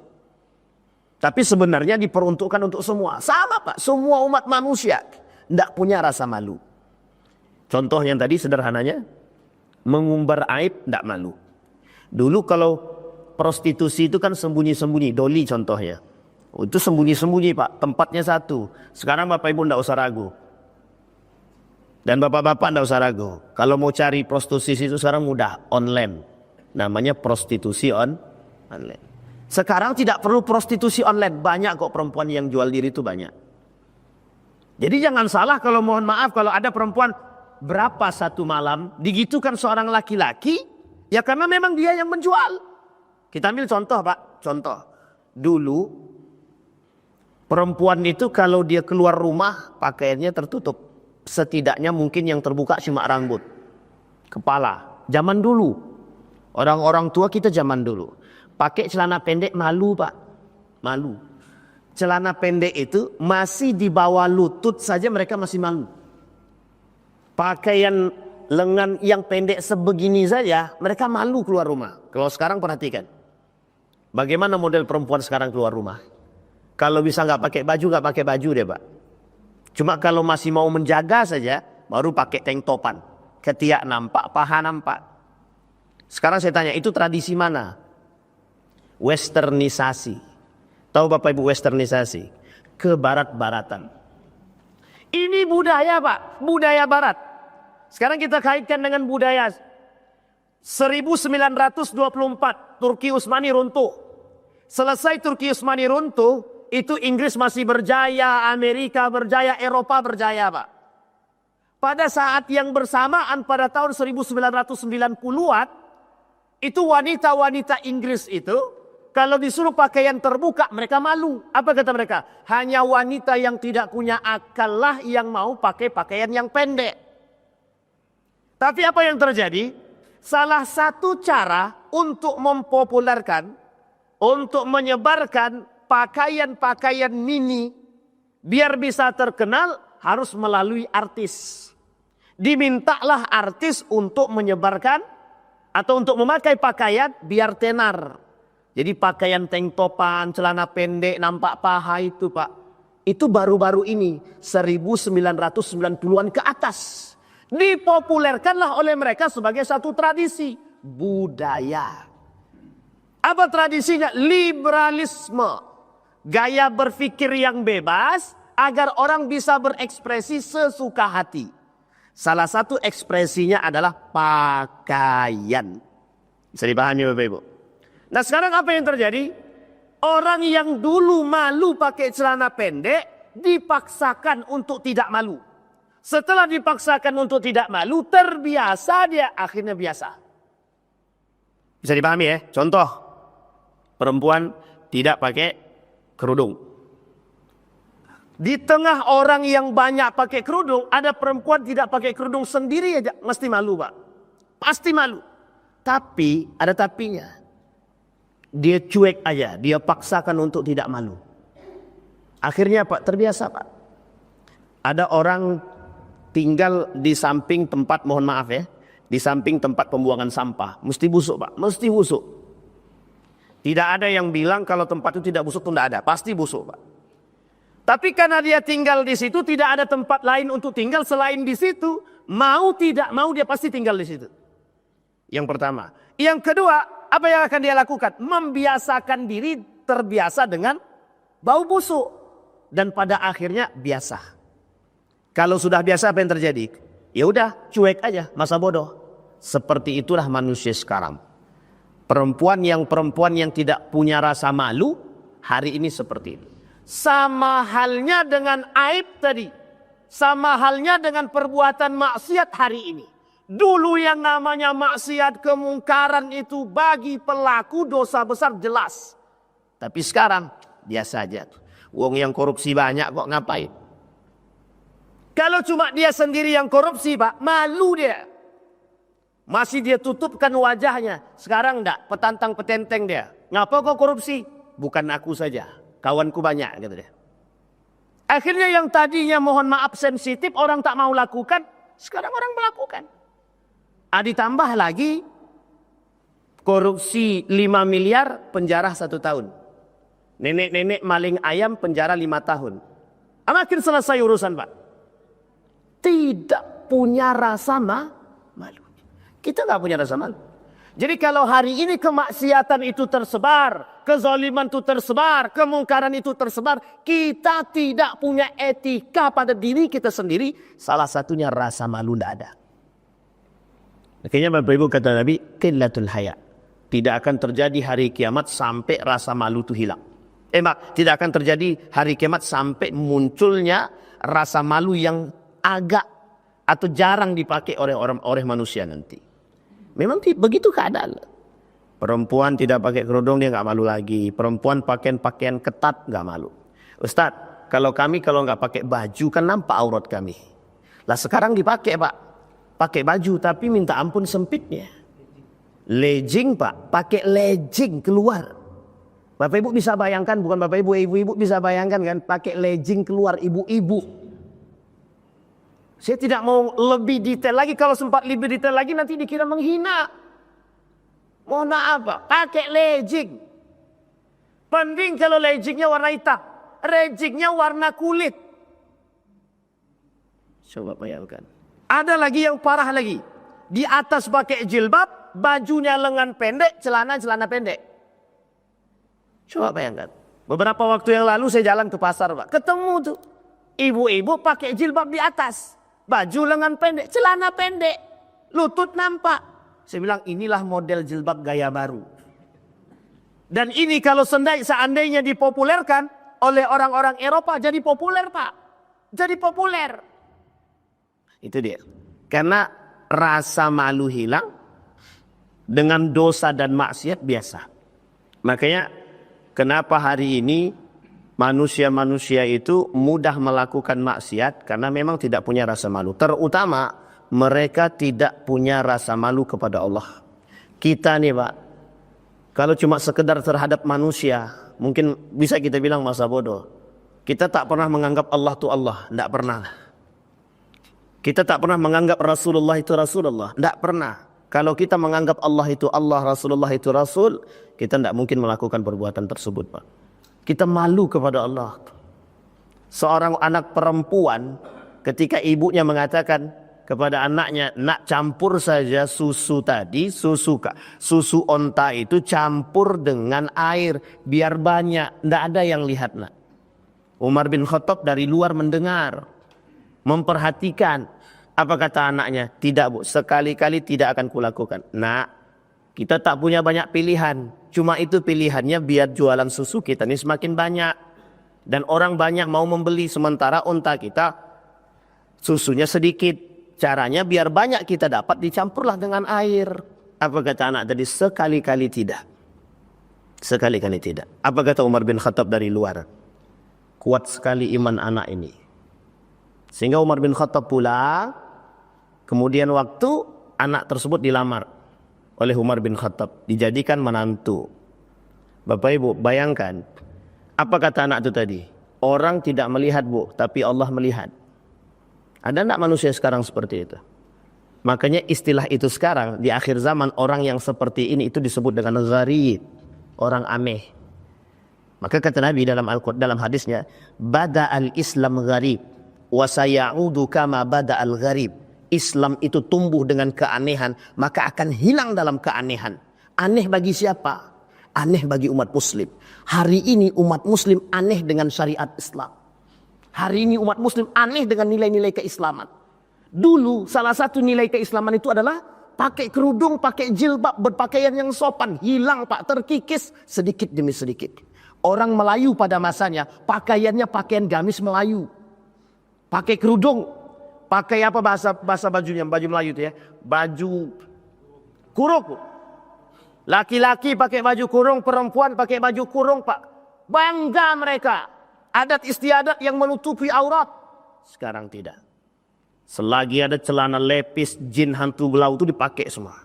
Tapi sebenarnya diperuntukkan untuk semua. Sama Pak, semua umat manusia tidak punya rasa malu. Contoh yang tadi sederhananya, mengumbar aib tidak malu. Dulu kalau prostitusi itu kan sembunyi-sembunyi, doli contohnya. Itu sembunyi-sembunyi Pak, tempatnya satu. Sekarang Bapak Ibu tidak usah ragu. Dan bapak-bapak tidak usah ragu. Kalau mau cari prostitusi itu sekarang mudah, online. Namanya prostitusi online. Sekarang tidak perlu prostitusi online. Banyak kok perempuan yang jual diri itu banyak. Jadi jangan salah kalau mohon maaf kalau ada perempuan berapa satu malam digitukan seorang laki-laki. Ya karena memang dia yang menjual. Kita ambil contoh Pak. Contoh. Dulu perempuan itu kalau dia keluar rumah pakaiannya tertutup. Setidaknya mungkin yang terbuka cuma rambut, kepala. Zaman dulu, orang-orang tua kita zaman dulu pakai celana pendek malu Pak. Malu. Celana pendek itu masih di bawah lutut saja mereka masih malu. Pakaian lengan yang pendek sebegini saja mereka malu keluar rumah. Kalau sekarang perhatikan. Bagaimana model perempuan sekarang keluar rumah? Kalau bisa nggak pakai baju deh Pak. Cuma kalau masih mau menjaga saja, baru pakai tank topan. Ketiak nampak, paha nampak. Sekarang saya tanya, itu tradisi mana? Westernisasi. Tahu Bapak Ibu westernisasi? Kebarat-baratan. Ini budaya Pak, budaya barat. Sekarang kita kaitkan dengan budaya 1924 Turki Utsmani runtuh. Selesai Turki Utsmani runtuh, itu Inggris masih berjaya, Amerika berjaya, Eropa berjaya Pak. Pada saat yang bersamaan pada tahun 1990-an, itu wanita-wanita Inggris itu, kalau disuruh pakaian terbuka, mereka malu. Apa kata mereka? Hanya wanita yang tidak punya akal lah yang mau pakai pakaian yang pendek. Tapi apa yang terjadi? Salah satu cara untuk mempopulerkan, untuk menyebarkan pakaian-pakaian mini biar bisa terkenal harus melalui artis. Dimintalah artis untuk menyebarkan atau untuk memakai pakaian biar tenar. Jadi pakaian tank topan, celana pendek, nampak paha itu Pak. Itu baru-baru ini 1990-an ke atas. Dipopulerkanlah oleh mereka sebagai satu tradisi budaya. Apa tradisinya? Liberalisme. Gaya berpikir yang bebas agar orang bisa berekspresi sesuka hati. Salah satu ekspresinya adalah pakaian. Bisa dipahami Bapak Ibu? Nah sekarang apa yang terjadi? Orang yang dulu malu pakai celana pendek dipaksakan untuk tidak malu. Setelah dipaksakan untuk tidak malu, terbiasa dia, akhirnya biasa. Bisa dipahami ya? Contoh, perempuan tidak pakai kerudung. Di tengah orang yang banyak pakai kerudung, ada perempuan tidak pakai kerudung sendiri aja, mesti malu Pak. Pasti malu. Tapi, ada tapinya. Dia cuek aja, dia paksakan untuk tidak malu. Akhirnya Pak, terbiasa Pak. Ada orang tinggal di samping tempat, mohon maaf ya, di samping tempat pembuangan sampah. Mesti busuk Pak, mesti busuk. Tidak ada yang bilang kalau tempat itu tidak busuk itu tidak ada, pasti busuk Pak. Tapi karena dia tinggal di situ, tidak ada tempat lain untuk tinggal selain di situ, mau tidak mau dia pasti tinggal di situ. Yang pertama. Yang kedua, apa yang akan dia lakukan? Membiasakan diri terbiasa dengan bau busuk. Dan pada akhirnya biasa. Kalau sudah biasa apa yang terjadi? Ya udah, cuek aja, masa bodoh. Seperti itulah manusia sekarang. Perempuan yang tidak punya rasa malu hari ini seperti ini. Sama halnya dengan aib tadi. Sama halnya dengan perbuatan maksiat hari ini. Dulu yang namanya maksiat kemungkaran itu bagi pelaku dosa besar jelas. Tapi sekarang biasa aja. Wong yang korupsi banyak kok ngapain? Kalau cuma dia sendiri yang korupsi Pak, malu dia. Masih dia tutupkan wajahnya. Sekarang enggak, petantang petenteng dia. Ngapa kau korupsi? Bukan aku saja, kawanku banyak gitu dia. Akhirnya yang tadinya mohon maaf sensitif, orang tak mau lakukan, sekarang orang melakukan. Ditambah lagi, korupsi 5 miliar, penjara 1 tahun. Nenek-nenek maling ayam, penjara 5 tahun. Makin selesai urusan Pak. Tidak punya rasa malu. Kita nggak punya rasa malu. Jadi kalau hari ini kemaksiatan itu tersebar, kezaliman itu tersebar, kemungkaran itu tersebar, kita tidak punya etika pada diri kita sendiri. Salah satunya rasa malu tidak ada. Makanya Bapak Ibu kata Nabi, qillatul haya. Tidak akan terjadi hari kiamat sampai rasa malu itu hilang. Tidak akan terjadi hari kiamat sampai munculnya rasa malu yang agak atau jarang dipakai oleh manusia nanti. Memang begitu keadaan. Perempuan tidak pakai kerudung dia nggak malu lagi. Perempuan pakaian ketat nggak malu. Ustadz, kalau nggak pakai baju kan nampak aurat kami. Lah sekarang dipakai Pak, pakai baju tapi minta ampun sempitnya. Legging Pak, pakai legging keluar. Bapak Ibu bisa bayangkan, bukan Bapak Ibu, ibu-ibu bisa bayangkan kan, pakai legging keluar ibu-ibu. Saya tidak mau lebih detail lagi, kalau sempat lebih detail lagi nanti dikira menghina. Mohon maaf Pak, pakai legging. Penting kalau leggingnya warna hitam, leggingnya warna kulit. Coba bayangkan. Ada lagi yang parah lagi. Di atas pakai jilbab, bajunya lengan pendek, celana pendek. Coba bayangkan. Beberapa waktu yang lalu saya jalan ke pasar Pak. Ketemu tuh. Ibu-ibu pakai jilbab di atas. Baju lengan pendek, celana pendek. Lutut nampak. Saya bilang inilah model jilbab gaya baru. Dan ini kalau seandainya dipopulerkan oleh orang-orang Eropa jadi populer Pak. Jadi populer. Itu dia. Karena rasa malu hilang dengan dosa dan maksiat biasa. Makanya kenapa hari ini manusia-manusia itu mudah melakukan maksiat karena memang tidak punya rasa malu. Terutama mereka tidak punya rasa malu kepada Allah. Kita nih Pak, kalau cuma sekedar terhadap manusia, mungkin bisa kita bilang masa bodoh. Kita tak pernah menganggap Allah itu Allah, tidak pernah. Kita tak pernah menganggap Rasulullah itu Rasulullah, tidak pernah. Kalau kita menganggap Allah itu Allah, Rasulullah itu Rasul, kita tidak mungkin melakukan perbuatan tersebut Pak. Kita malu kepada Allah. Seorang anak perempuan ketika ibunya mengatakan kepada anaknya, nak campur saja susu tadi, susu onta itu campur dengan air biar banyak, tidak ada yang lihat nak. Umar bin Khattab dari luar mendengar, memperhatikan. Apa kata anaknya? Tidak Bu, sekali-kali tidak akan kulakukan. Nak, kita tak punya banyak pilihan. Cuma itu pilihannya biar jualan susu kita ini semakin banyak. Dan orang banyak mau membeli, sementara unta kita susunya sedikit. Caranya biar banyak kita dapat, dicampurlah dengan air. Apa kata anak tadi? Sekali-kali tidak. Sekali-kali tidak. Apa kata Umar bin Khattab dari luar? Kuat sekali iman anak ini. Sehingga Umar bin Khattab pulang, kemudian waktu anak tersebut dilamar oleh Umar bin Khattab, dijadikan menantu. Bapak Ibu bayangkan, apa kata anak itu tadi? Orang tidak melihat Bu, tapi Allah melihat. Ada enggak manusia sekarang seperti itu? Makanya istilah itu sekarang di akhir zaman, orang yang seperti ini itu disebut dengan gharib, orang aneh. Maka kata Nabi dalam hadisnya, bada'al Islam gharib wa sayaudu kama bada'al gharib. Islam itu tumbuh dengan keanehan, maka akan hilang dalam keanehan. Aneh bagi siapa? Aneh bagi umat muslim. Hari ini umat muslim aneh dengan syariat Islam. Hari ini umat muslim aneh dengan nilai-nilai keislaman. Dulu salah satu nilai keislaman itu adalah pakai kerudung, pakai jilbab, berpakaian yang sopan. Hilang Pak, terkikis sedikit demi sedikit. Orang Melayu pada masanya pakaiannya pakaian gamis Melayu. Pakai kerudung, pakai apa bahasa bajunya, baju Melayu itu ya, baju kurung. Laki-laki pakai baju kurung, perempuan pakai baju kurung Pak. Bangga mereka. Adat istiadat yang menutupi aurat. Sekarang tidak. Selagi ada celana lepis jin hantu belau itu dipakai semua.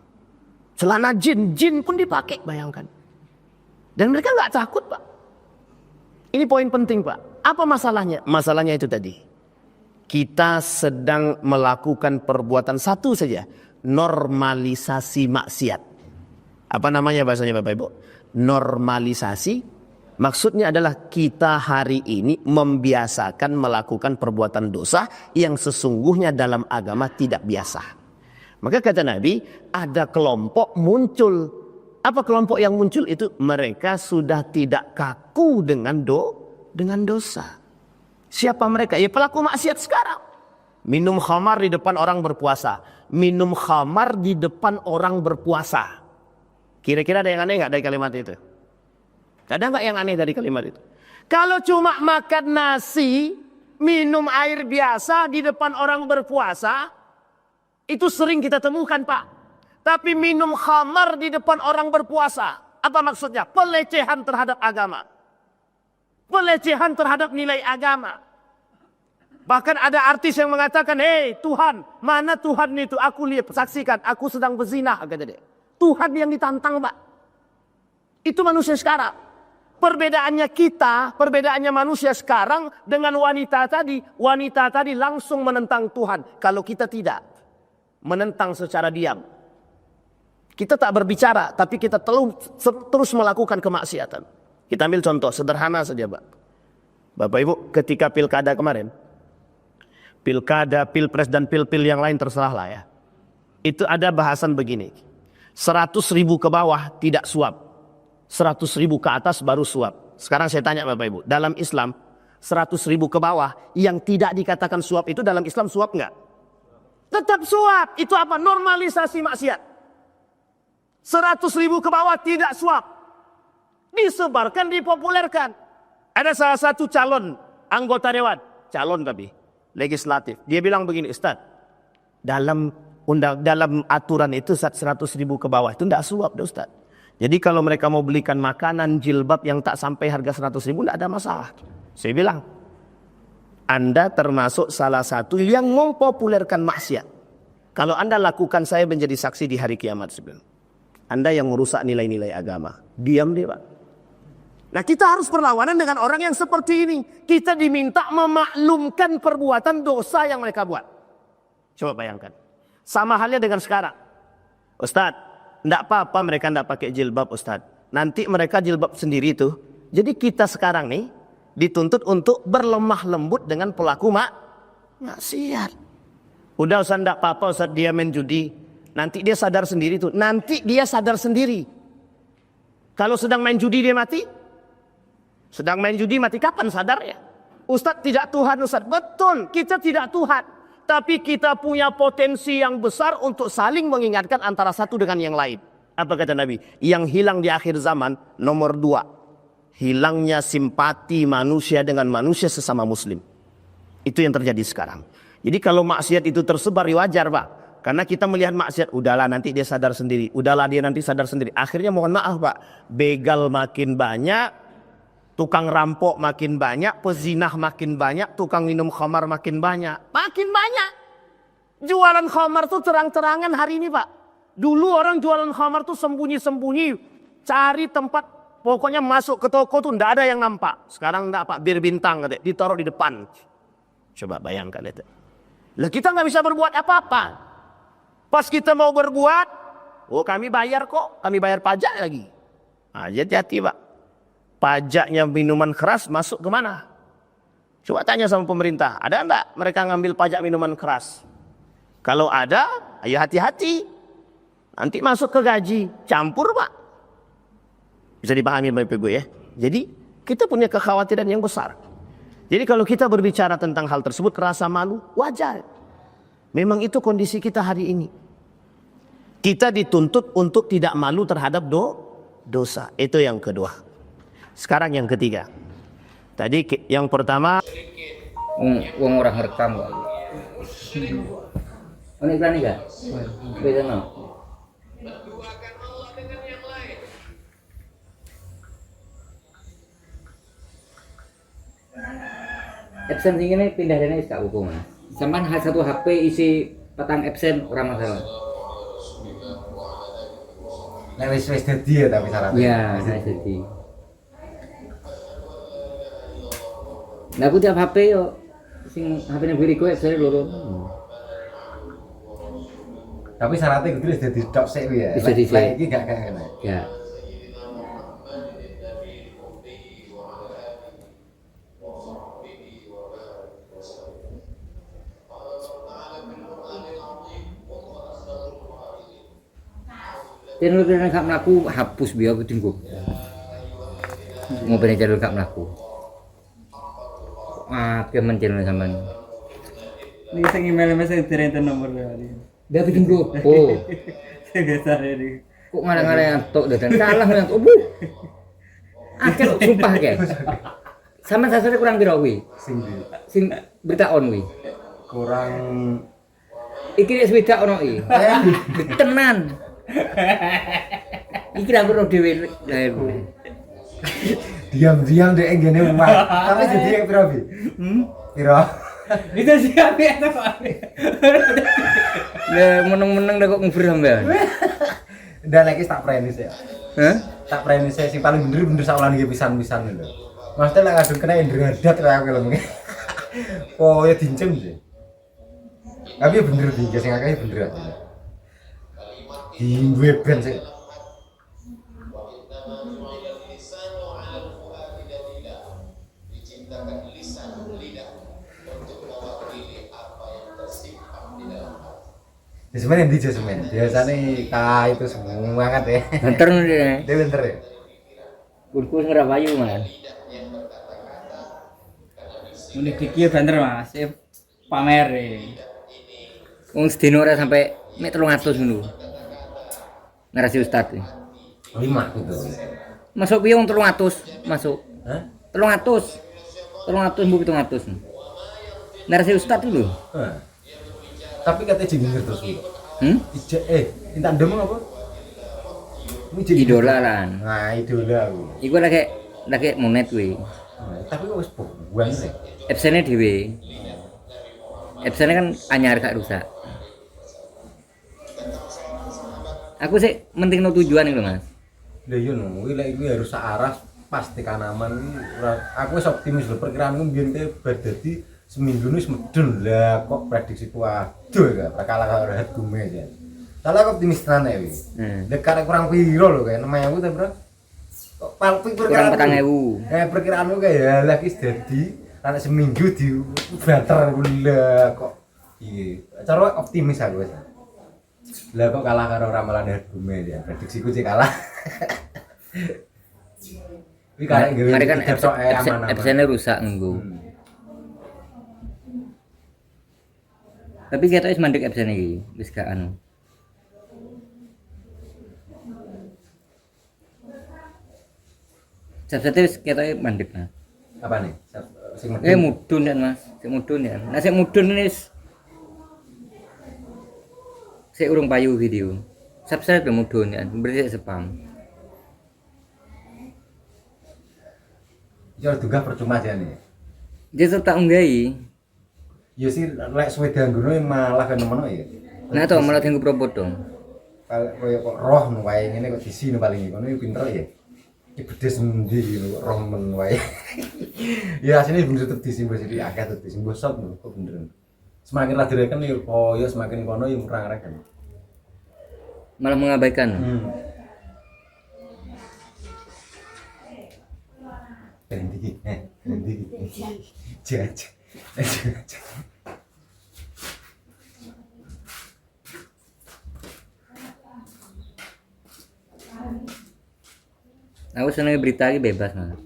Celana jin pun dipakai, bayangkan. Dan mereka nggak takut Pak. Ini poin penting Pak. Apa masalahnya? Masalahnya itu tadi. Kita sedang melakukan perbuatan satu saja. Normalisasi maksiat. Apa namanya bahasanya Bapak Ibu? Normalisasi. Maksudnya adalah kita hari ini membiasakan melakukan perbuatan dosa yang sesungguhnya dalam agama tidak biasa. Maka kata Nabi, ada kelompok muncul. Apa kelompok yang muncul itu? Mereka sudah tidak kaku dengan dosa. Siapa mereka? Ya pelaku maksiat sekarang. Minum khamar di depan orang berpuasa. Minum khamar di depan orang berpuasa. Kira-kira ada yang aneh nggak dari kalimat itu? Ada nggak yang aneh dari kalimat itu? Kalau cuma makan nasi, minum air biasa di depan orang berpuasa, itu sering kita temukan Pak. Tapi minum khamar di depan orang berpuasa, apa maksudnya? Pelecehan terhadap agama. Pelecehan terhadap nilai agama. Bahkan ada artis yang mengatakan, hei Tuhan, mana Tuhan itu? Aku lihat, saksikan, aku sedang berzina. Kata dia. Tuhan yang ditantang Pak. Itu manusia sekarang. Perbedaannya kita, perbedaannya manusia sekarang dengan wanita tadi langsung menentang Tuhan. Kalau kita tidak, menentang secara diam. Kita tak berbicara, tapi kita terus melakukan kemaksiatan. Kita ambil contoh sederhana saja, Pak. Bapak Ibu, ketika pilkada kemarin, pilkada, pilpres dan pil-pil yang lain terserahlah ya. Itu ada bahasan begini. 100.000 ke bawah tidak suap. 100.000 ke atas baru suap. Sekarang saya tanya Bapak Ibu, dalam Islam 100.000 ke bawah yang tidak dikatakan suap itu dalam Islam suap enggak? Tetap suap. Itu apa? Normalisasi maksiat. 100.000 ke bawah tidak suap. Disebarkan, dipopulerkan. Ada salah satu calon anggota dewan, calon tapi legislatif. Dia bilang begini, Ustaz, dalam aturan itu 100.000 ke bawah itu tidak suap, Ustaz. Jadi kalau mereka mau belikan makanan jilbab yang tak sampai harga 100.000 tidak ada masalah. Saya bilang, Anda termasuk salah satu yang mempopulerkan maksiat. Kalau Anda lakukan, saya menjadi saksi di hari kiamat sebenarnya. Anda yang merusak nilai-nilai agama. Diam deh, Pak. Nah, kita harus berlawanan dengan orang yang seperti ini. Kita diminta memaklumkan perbuatan dosa yang mereka buat. Coba bayangkan. Sama halnya dengan sekarang. Ustaz, tidak apa-apa mereka tidak pakai jilbab, Ustaz. Nanti mereka jilbab sendiri itu. Jadi kita sekarang nih dituntut untuk berlemah lembut dengan pelaku maksiat. Udah Ustaz, tidak apa-apa Ustaz, dia main judi. Nanti dia sadar sendiri tuh. Nanti dia sadar sendiri. Kalau sedang main judi dia mati. Sedang main judi mati kapan sadar ya? Ustaz tidak Tuhan, Ustaz. Betul, kita tidak Tuhan. Tapi kita punya potensi yang besar untuk saling mengingatkan antara satu dengan yang lain. Apa kata Nabi? Yang hilang di akhir zaman, nomor 2. Hilangnya simpati manusia dengan manusia sesama muslim. Itu yang terjadi sekarang. Jadi kalau maksiat itu tersebar, wajar Pak. Karena kita melihat maksiat, udahlah nanti dia sadar sendiri. Udahlah dia nanti sadar sendiri. Akhirnya mohon maaf Pak, begal makin banyak, tukang rampok makin banyak, pezinah makin banyak, tukang minum khamar makin banyak. Makin banyak. Jualan khamar tuh terang-terangan hari ini Pak. Dulu orang jualan khamar tuh sembunyi-sembunyi. Cari tempat, pokoknya masuk ke toko tuh ndak ada yang nampak. Sekarang ndak Pak, bir bintang katanya, ditaruh di depan. Coba bayangkan itu. Lah kita nggak bisa berbuat apa-apa. Pas kita mau berbuat, oh kami bayar kok, kami bayar pajak lagi. Nah, hati-hati Pak. Pajaknya minuman keras masuk ke mana? Coba tanya sama pemerintah, ada enggak mereka ngambil pajak minuman keras? Kalau ada, ayo hati-hati. Nanti masuk ke gaji, campur Pak. Bisa dipahami Bapak Ibu ya. Jadi kita punya kekhawatiran yang besar. Jadi kalau kita berbicara tentang hal tersebut, kerasa malu, wajar. Memang itu kondisi kita hari ini. Kita dituntut untuk tidak malu terhadap dosa. Itu yang kedua. Sekarang yang ketiga. Tadi yang pertama, Uang orang rekam kok. Ini iklan enggak? Beda no. Absen ini pindah dari gak hukum. Sampai satu HP isi petang absen orang masalah. Nah, wis dadi ya tapi syaratnya. Iya, wis dadi. Nah, aku tiap HP yo sing HP-ne biriku absen loro. Tapi syaratnya kudu wis dadi tok sik ya. Wis dadi sik. Iki gak kena. Ya. Channel kena gak mlaku hapus biar aku tunggu. Mau bener channel gak mlaku. Kemen channel sampean. Ini sing email message direnten nomor hari. Dia bikin grup. Oh. Geser ini. Kok ngarang-ngarang tok dadan salah nang tok. Akeh sumpah ke. Sampeyan sasare kurang piro kuwi? Sing berita on kuwi. Kurang Iki wis beda ono iki. Tenan. Iki ra perlu dhewe. diam-diam dek ngene omah. Tapi jadi yang piro bi? Piro? Itu siapa ya kok? Lah meneng-meneng kok ngubur sampean. Ndak lagi tak prenis ya. Hah? tak preni saya sing paling bener sakulan iki pisan-pisan lho. Maksudnya lek kadung kena ndredat kaya aku lho. Oh ya dincem sih. Tapi bener iki sing akeh bener. Di weben sih. Semen di semen. Biasanya itu semua kan ya. Bentar nih. Dia bentar ya. Kurkus ngerapayu man. Ini dikit bener mas. Saya pamer ya. Wong sedino ora sampai mek 300 ngono. Narasi ustad. 5 gitu. Masuk piye wong 300 masuk? Hah? 300. 300 mbu 700. Narasi ustad itu lho. Tapi katanya jengger terus gitu. Minta ndem apa? Idola lan. Nah, idola aku. Iku lagi monet kuwi. Tapi kok wis buang sih. Absene dhewe. Absene kan anyar gak rusak. Aku sih mentingno tujuan iki lho, Mas. Lah iya no, kuwi lek kuwi harus searah pasti kanaman ora aku wis optimis lho perkiraanku mbiyen ke bar dadi seminggu wis medun lah kok prediksiku aduh ya kalah karo hatume ya. Salah aku optimis tenan ya iki. Lek karek kurang piro lho kayak 6.000 ta, Bro? Kok palpik perkiraan 4.000. Perkiraanku kayak lah wis dadi ana seminggu di banter lah kok iya. Cara optimis aku wis. Lah kok kalah karo ramalan hatume ya. Prediksiku sih kalah. Iki karek nggawe Mari kan aman-aman. absennya rusak nggo. Tapi kita wis mandek absen iki, wis gak anu. Sabsate wis kita mandek Mas. Apa nih? Sing medun. Mudun kan Mas, sing mudun ya. Nah sing mudun wis sik urung payu video. Subscribe ke mudun kan, berarti spam. Ya juga percuma aja nih. Dia tetap nggahi. Ya sih lek suwe dianggono malah fenomena ya. Nah to malah dienggo propot dong. Kayak kok roh nu wae ngene kok disi nu paling ngono ya pinter ya. Iki bedes endi gitu kok roh men wae. Ya asline bener tetep disi mbok sithik akeh tetep disi mbok sop kok bener. Semakin ra direken ya kaya semakin kono ya murang-reken. Malah mengabaikan. Berhenti berhenti. Jajan. Aku seneng berita iki bebas Mas.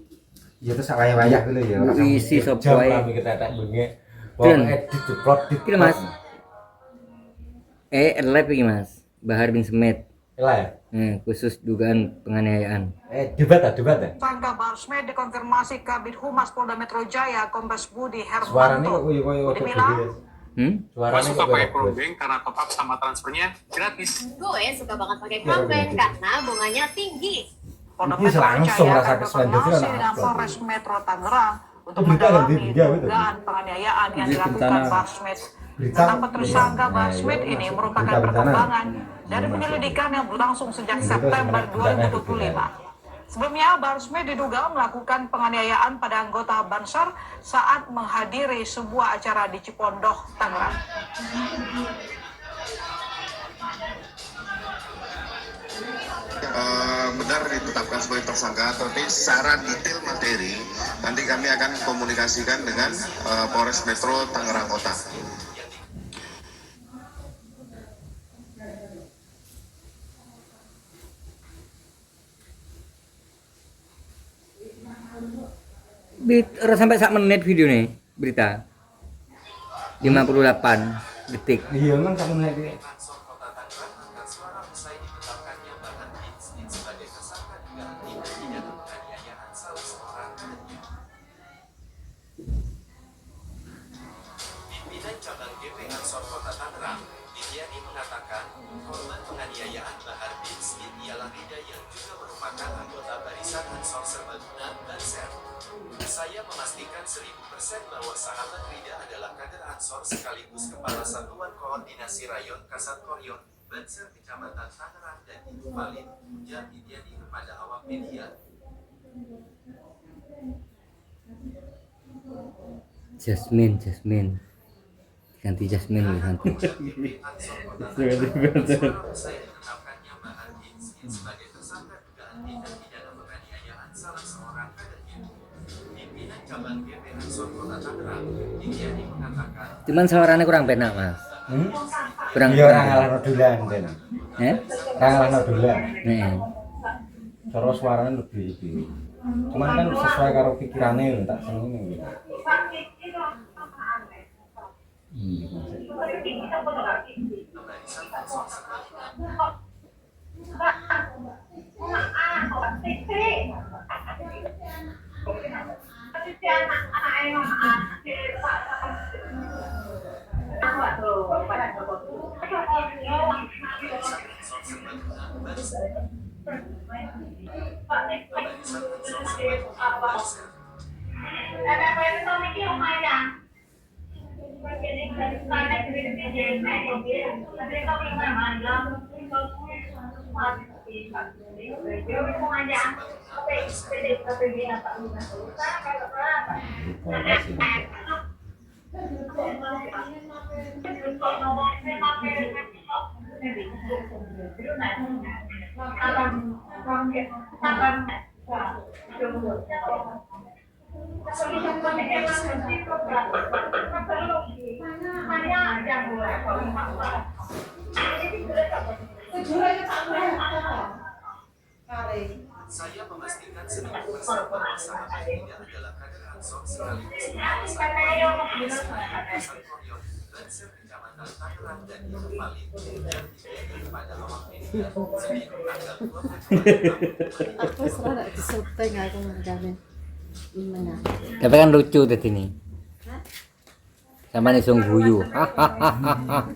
Ya terus wayah-wayah dulu ya. Isi sop wae. Kita tak bengek. Wong edit jeplot Iki Mas. Live iki Mas. Bahar bin Semet. Lah ya. Khusus dugaan penganiayaan. Debat ya. Tersangka Barsmed dikonfirmasi Kabid Humas Polda Metro Jaya Kombes Budi Suaranya Hermanto. kok Budi bilang, Suaranya suka kok pakai Probank karena top up sama transfernya gratis. Gue suka banget pakai Probank karena bunganya tinggi. Polda Ini Metro langsung Jaya rasa akan keselanjutnya berkoordinasi kan dengan upload. Polres Metro Tangerang untuk Berita kan mendalami dia itu. dugaan penganiayaan yang Berita dilakukan bencana. Barsmed. Berita. Kenapa tersangka Nah, Barsmed iya, ini masuk. merupakan Berita bencana. perkembangan dari penyelidikan yang berlangsung sejak September 2025. Sebelumnya, Barsmed diduga melakukan penganiayaan pada anggota Bansar saat menghadiri sebuah acara di Cipondoh, Tangerang. Benar ditetapkan sebagai tersangka, tapi secara detail materi nanti kami akan komunikasikan dengan Polres Metro Tangerang Kota. Ora sampai 1 menit video nih berita. 58 detik. Iya memang kamu lihat. Pimpinan Cabang GP Ansor Kota Tangerang, Didiani mengatakan korban penganiayaan Bahar bin Smith ialah Rida yang juga merupakan anggota barisan Ansor Serbaguna Banser. Saya memastikan 1000% bahwa sahabat Rida adalah kader Ansor sekaligus Kepala Satuan Koordinasi Rayon Kasat Koryon, Banser Kecamatan Tangerang dan itu valid ujar Widiani kepada awak media. Jasmine ganti Jasmine nanti. Saya menetapkannya Bahar Bin sebagai tersangka dugaan tindak pidana penganiayaan salah seorang kadernya. Pimpinan cabang GP Ansor Kota Tangerang, Widiani mengatakan, Cuman suaranya kurang penak mas. Kurang. Iya orang ngalah nodulan den. Orang ngalah nodulan. Terus suaranya lebih itu. Cuman kan sesuai karo pikirannya tak seneng gitu. saya memastikan 100% bahwa sahabat tidak adalah kader Ansor sekaligus Banser Kecamatan Tangerang dan itu valid ujar Widiani kepada awak media Senin tanggal 2 Aku selalu disuteng aku menjamin. Gimana? Tapi kan lucu tadi nih. Sama nih sung guyu. Hahaha.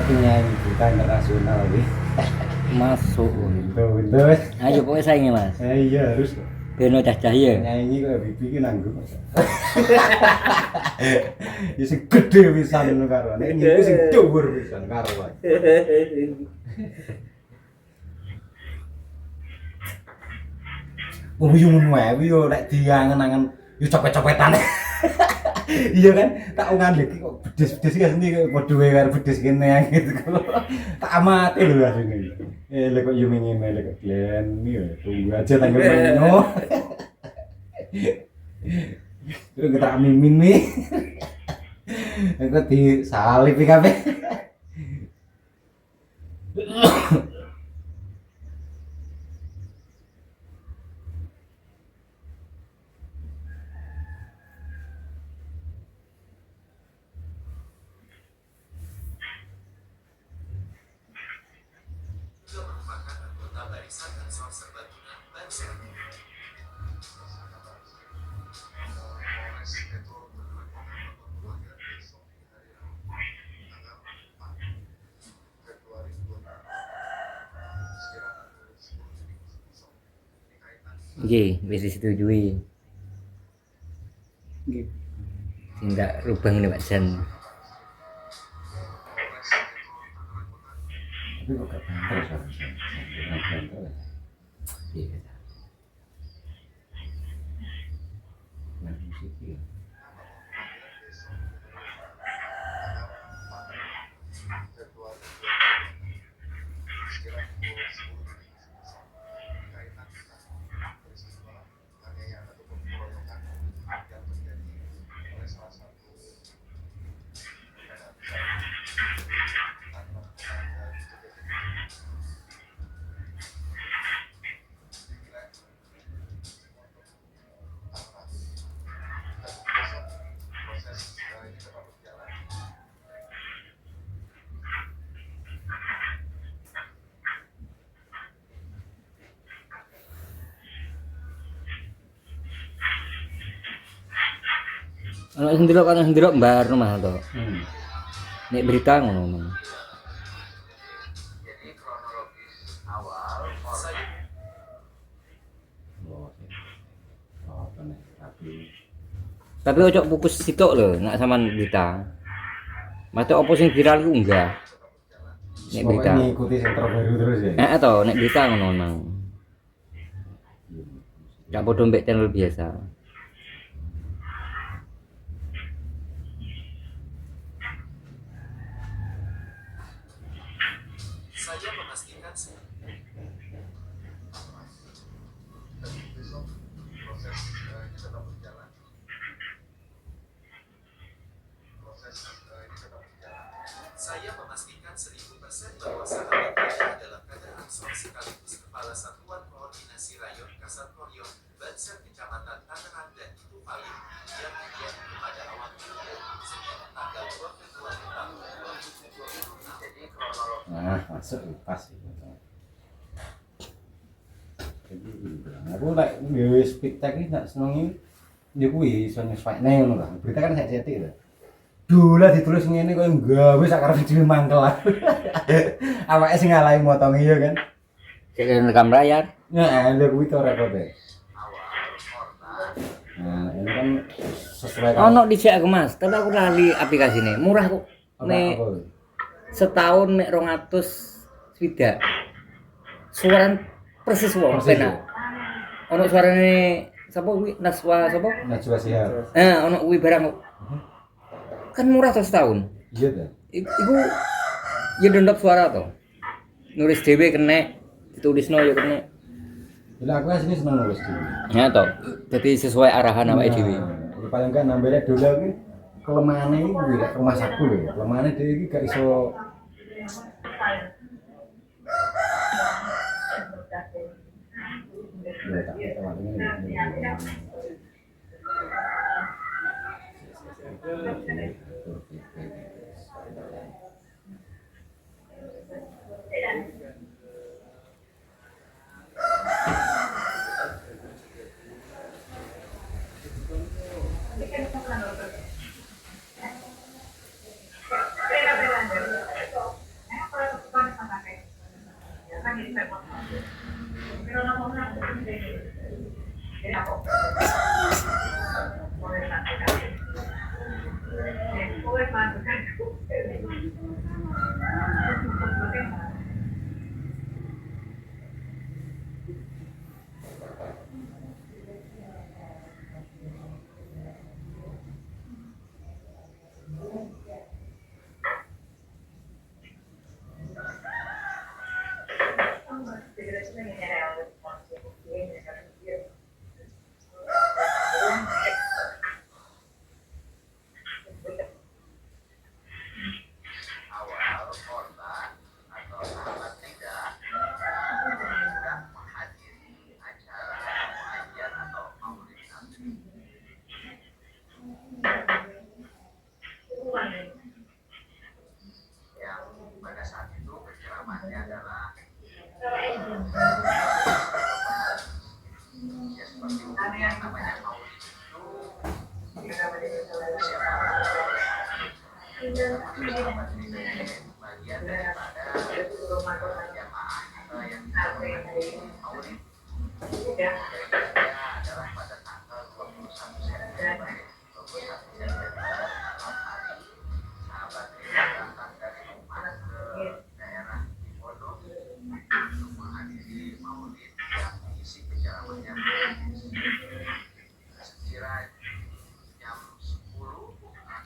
Nyanyi kita internasional nih. Masuk. Betul. Ayo pokoknya saingnya mas. Iya harus. Beno cah ya. Nyanyi kok bibi ki nanggung. Ya sing gede pisan ngono karo. Nek nyanyi sing dhuwur pisan karo. Oh yo ngono wae yo nek diangen-angen yo copet-copetan. Iya kan, tak ngandek kok bedes-bedes iki seni kok padha wae karo bedes kene gitu. Tak amati lho langsung iki. Lek kok yo ngene lek kok Glen yo tunggu aja tanggal mainnya. Terus kita mimin nih. Engko disalip iki kabeh. merupakan anggota barisan Ansor Serbaguna Banser. Oke, bisa disetujui. Tidak lubang ini Pak Jan. Tapi kok gak banter seharusnya. Iya. Nah, musik ya. Ana sing ndelok mbar mah to. Nek berita ngono. Jadi kronologis awal Tapi ojo pupus sitok lho, nak sampean berita. Mate opo sing viral iku enggak. Nek berita. Ngikuti yang terbaru terus ya. To, nek berita ngono nang. Gak podo mbek channel biasa. saya memastikan Saya memastikan 1000% bahwa sahabat saya adalah kader Ansor sekaligus Kepala Satuan Koordinasi Rayon Kasat Koryon Banser Kecamatan Tangerang dan itu valid yang terjadi pada awal Senin tanggal 2 Februari tahun 2026. Jadi kronologi. Nah, masuk pas itu. Jadi aku lek gawe speed tag iki nak senengi ya kuwi iso nyesuaikne ngono lah. Berita kan sak cetik lho. Dolah ditulis ngene koyo gawe sak karepe dhewe mangkel. Awake sing ngalahi motonge ya kan. Kayak rekam layar. Nah, lha kuwi to rekote. Nah, ini kan sesuai kan. Ono dicek aku Mas, tapi aku lali aplikasine. Murah kok. Nek setahun mek 200 swidak. Suaran persis wae penak. Ono suarane sapa kuwi Naswa sapa? Najwa Shihab. Ono kuwi barang kok. Kan murah tuh setahun. Iya ta. Iku ya ndondop suara to. Nulis dhewe kena, ditulisno ya kena. Lah aku asline seneng nulis dhewe. Ya to. Dadi sesuai arahan awake dhewe. Ya paling enggak nambah dola kuwi kelemahane iki kuwi lek rumah saku lho. Kelemahane dhewe iki gak iso ya tak ketawak ngene.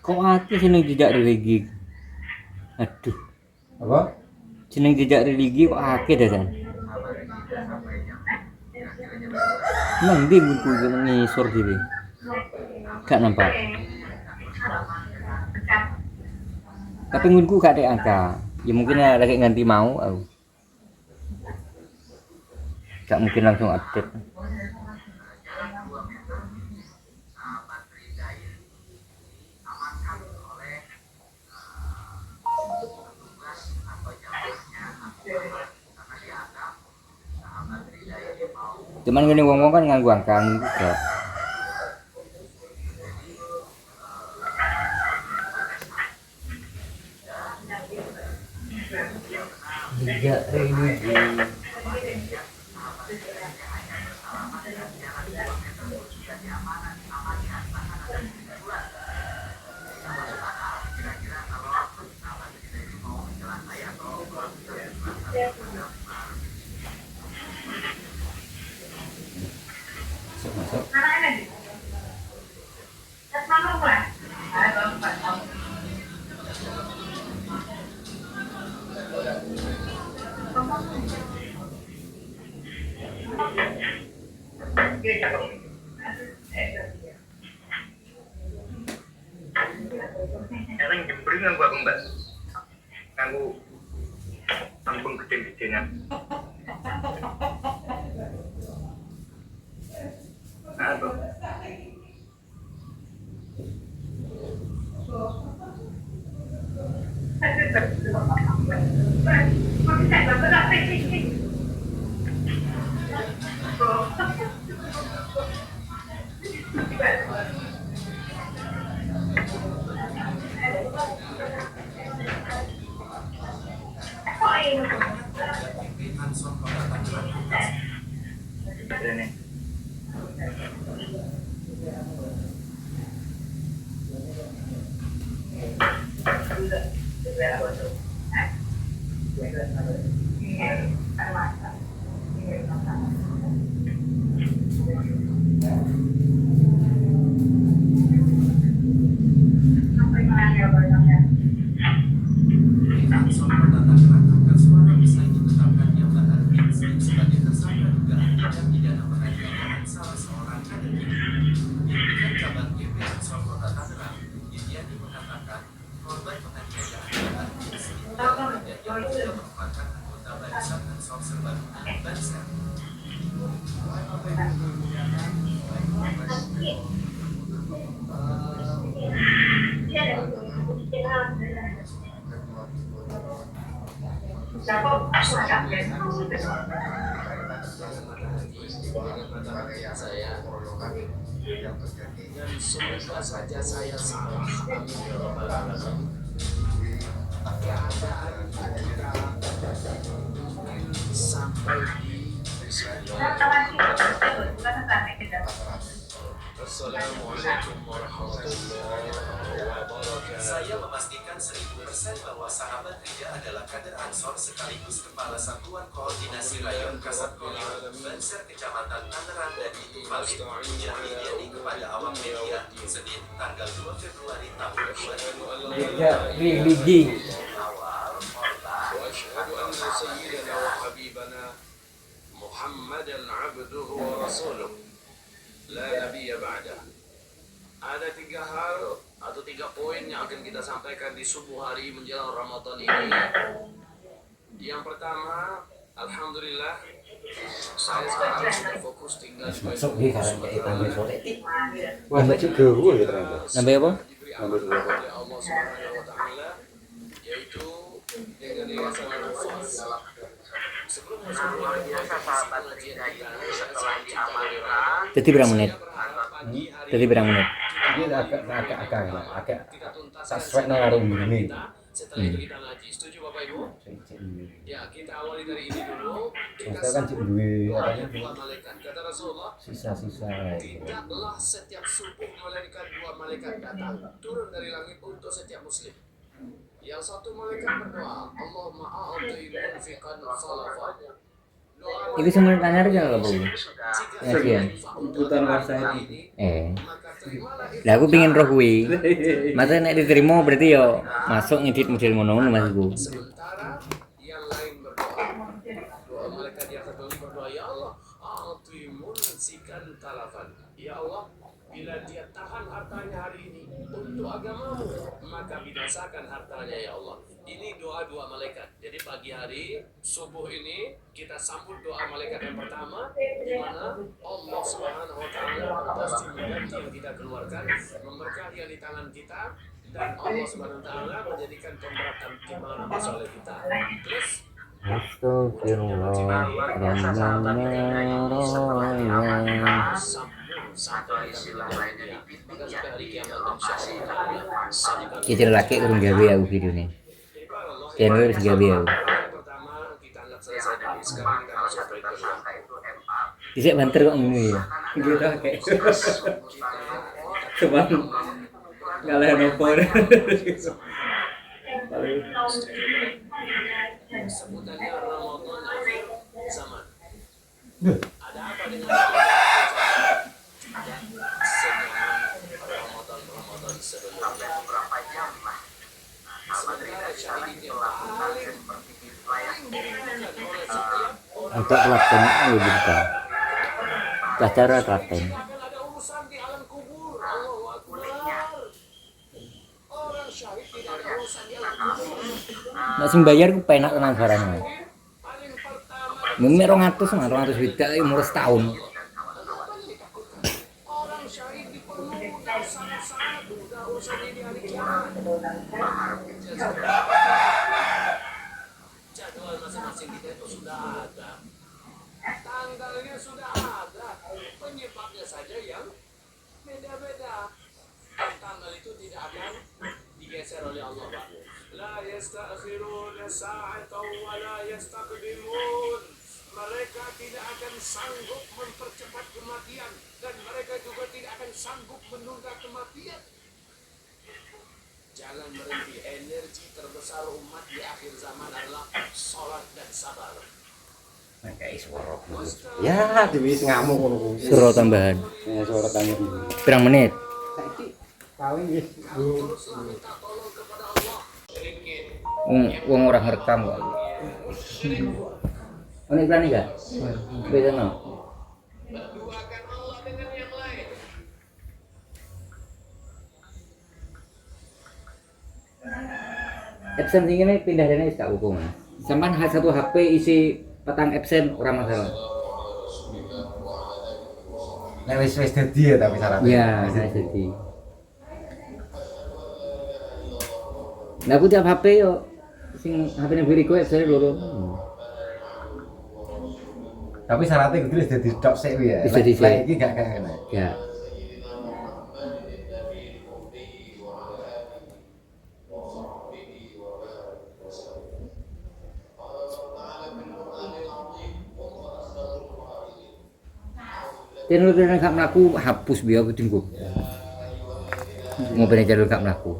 Kok aku seneng jejak religi. Aduh. Apa? Seneng jejak religi kok akeh dah. Nang ndi buku ngisor dhewe. Gak nampak. Tapi nggunku gak ada angka. Ya mungkin lagi ganti mau aku. Gak mungkin langsung update. Cuman gini wong-wong kan nganggo angka juga. Tidak religi. Yang jembring yang gua mbak, aku tanggung gede-gedean. Aduh. Dan semoga saja saya salah. Amin ya rabbal alamin. Keadaan kita sampai di Assalamualaikum warahmatullahi wabarakatuh. Saya memastikan 1000% bahwa sahabat Rida adalah kader Ansor sekaligus Kepala Satuan Koordinasi Rayon Kasat Kuning Banser Kecamatan Tangerang dan itu valid. Ujar Lidiani kepada awak media Senin tanggal 2 Februari tahun 2020. Tidak religi. Awal وأشهد أن سيدنا وحبيبنا محمدا عبده ورسوله لا نبي بعده. Ada 3 hal atau 3 poin yang akan kita sampaikan di subuh hari menjelang Ramadan ini. Yang pertama, alhamdulillah saya sekarang sudah fokus tinggal di Sumatera. Wah, juga gue ya ternyata. Nambah apa? oleh Allah Subhanahu wa taala, yaitu dengan yayasan Al-Fas. Sebelum masuk biasa sahabat kita setelah diamankan. Jadi berapa menit? Jadi berapa menit? Ini agak sesuai dengan ini. Setelah itu kita ngaji. Setuju Bapak Ibu? Ya, kita awali dari ini dulu. Kita Kan cik duwe ada 2 malaikat. Kata Rasulullah, sisa-sisa. tidaklah setiap subuh malaikat 2 malaikat datang turun dari langit untuk setiap muslim. Yang satu malaikat berdoa, Allahumma a'ti munfiqan khalafa. Itu semuanya tanya aja nggak bu? Ngajian. Tuntutan wasa ini. Lah aku pengen roh kuwi. Masa nek diterima berarti yo masuk ngedit model ngono Mas Bu. Sementara yang lain berdoa. Doa malaikat yang satu berdoa, ya Allah, a'ti munfiqan talafan. Ya Allah, bila dia tahan hartanya hari ini untuk agamamu, maka binasakan hartanya ya Allah. Ini doa 2 malaikat. Jadi pagi hari subuh ini kita sambut doa malaikat yang pertama, di mana Allah Subhanahu wa taala pasti mengganti yang kita keluarkan, memberkahi yang di tangan kita, dan Allah Subhanahu wa taala menjadikan pemberatan timbangan amal soleh kita. Terus sampai istilah lainnya sampai hari kiamat insyaallah. Kecil laki urung gawe aku video nih. Channel wis gawe aku. Pertama sekarang kita masuk poin kedua. Dhisik banter kok ngene ya. Gitu kayak. Cuman ngalah nopo. Sebutannya Ramadan zaman. Ada apa dengan Ramadan sebelumnya? Sementara syahid yang paling Untuk Klaten ayo kita. Acara Klaten. ada urusan di alam kubur. Allahu Akbar. Orang syahid tidak ada urusan di alam kubur. Nek sing bayar ku penak tenan barangnya. Meme 200 beda umur setahun. Orang syahid dipermudah sangat-sangat mudah urusan ini hari kiamat. Jadwal masing-masing kita itu sudah ada. Tanggalnya sudah ada. Penyebabnya saja yang beda-beda. Tanggal itu tidak akan digeser oleh Allah, Pak. La yastakhiruna sa'atan wa la yastaqdimun. Mereka tidak akan sanggup mempercepat kematian dan mereka juga tidak akan sanggup menunda kematian. Jangan berhenti. Energi terbesar umat di akhir zaman adalah sholat dan sabar. Ya, diwis ngamuk ngono kuwi. Suruh tambahan. Ya, suara tambahan. Pirang menit? Kawin wis. Wong ora ngerekam kok. Ono iklan enggak? Beda no. Absen ini pindah dari gak hukum. Sampai satu HP isi petang absen orang masalah. Nek wis dadi ya tapi syaratnya. Iya, wis dadi. Nah aku tiap HP yo sing HP-ne buriku absen loro. Tapi syaratnya kudu wis dadi tok sik kuwi ya. Wis dadi sik. Lek iki gak kena. Ya. Channel kena gak mlaku hapus biar aku tunggu. Mau bener channel gak mlaku.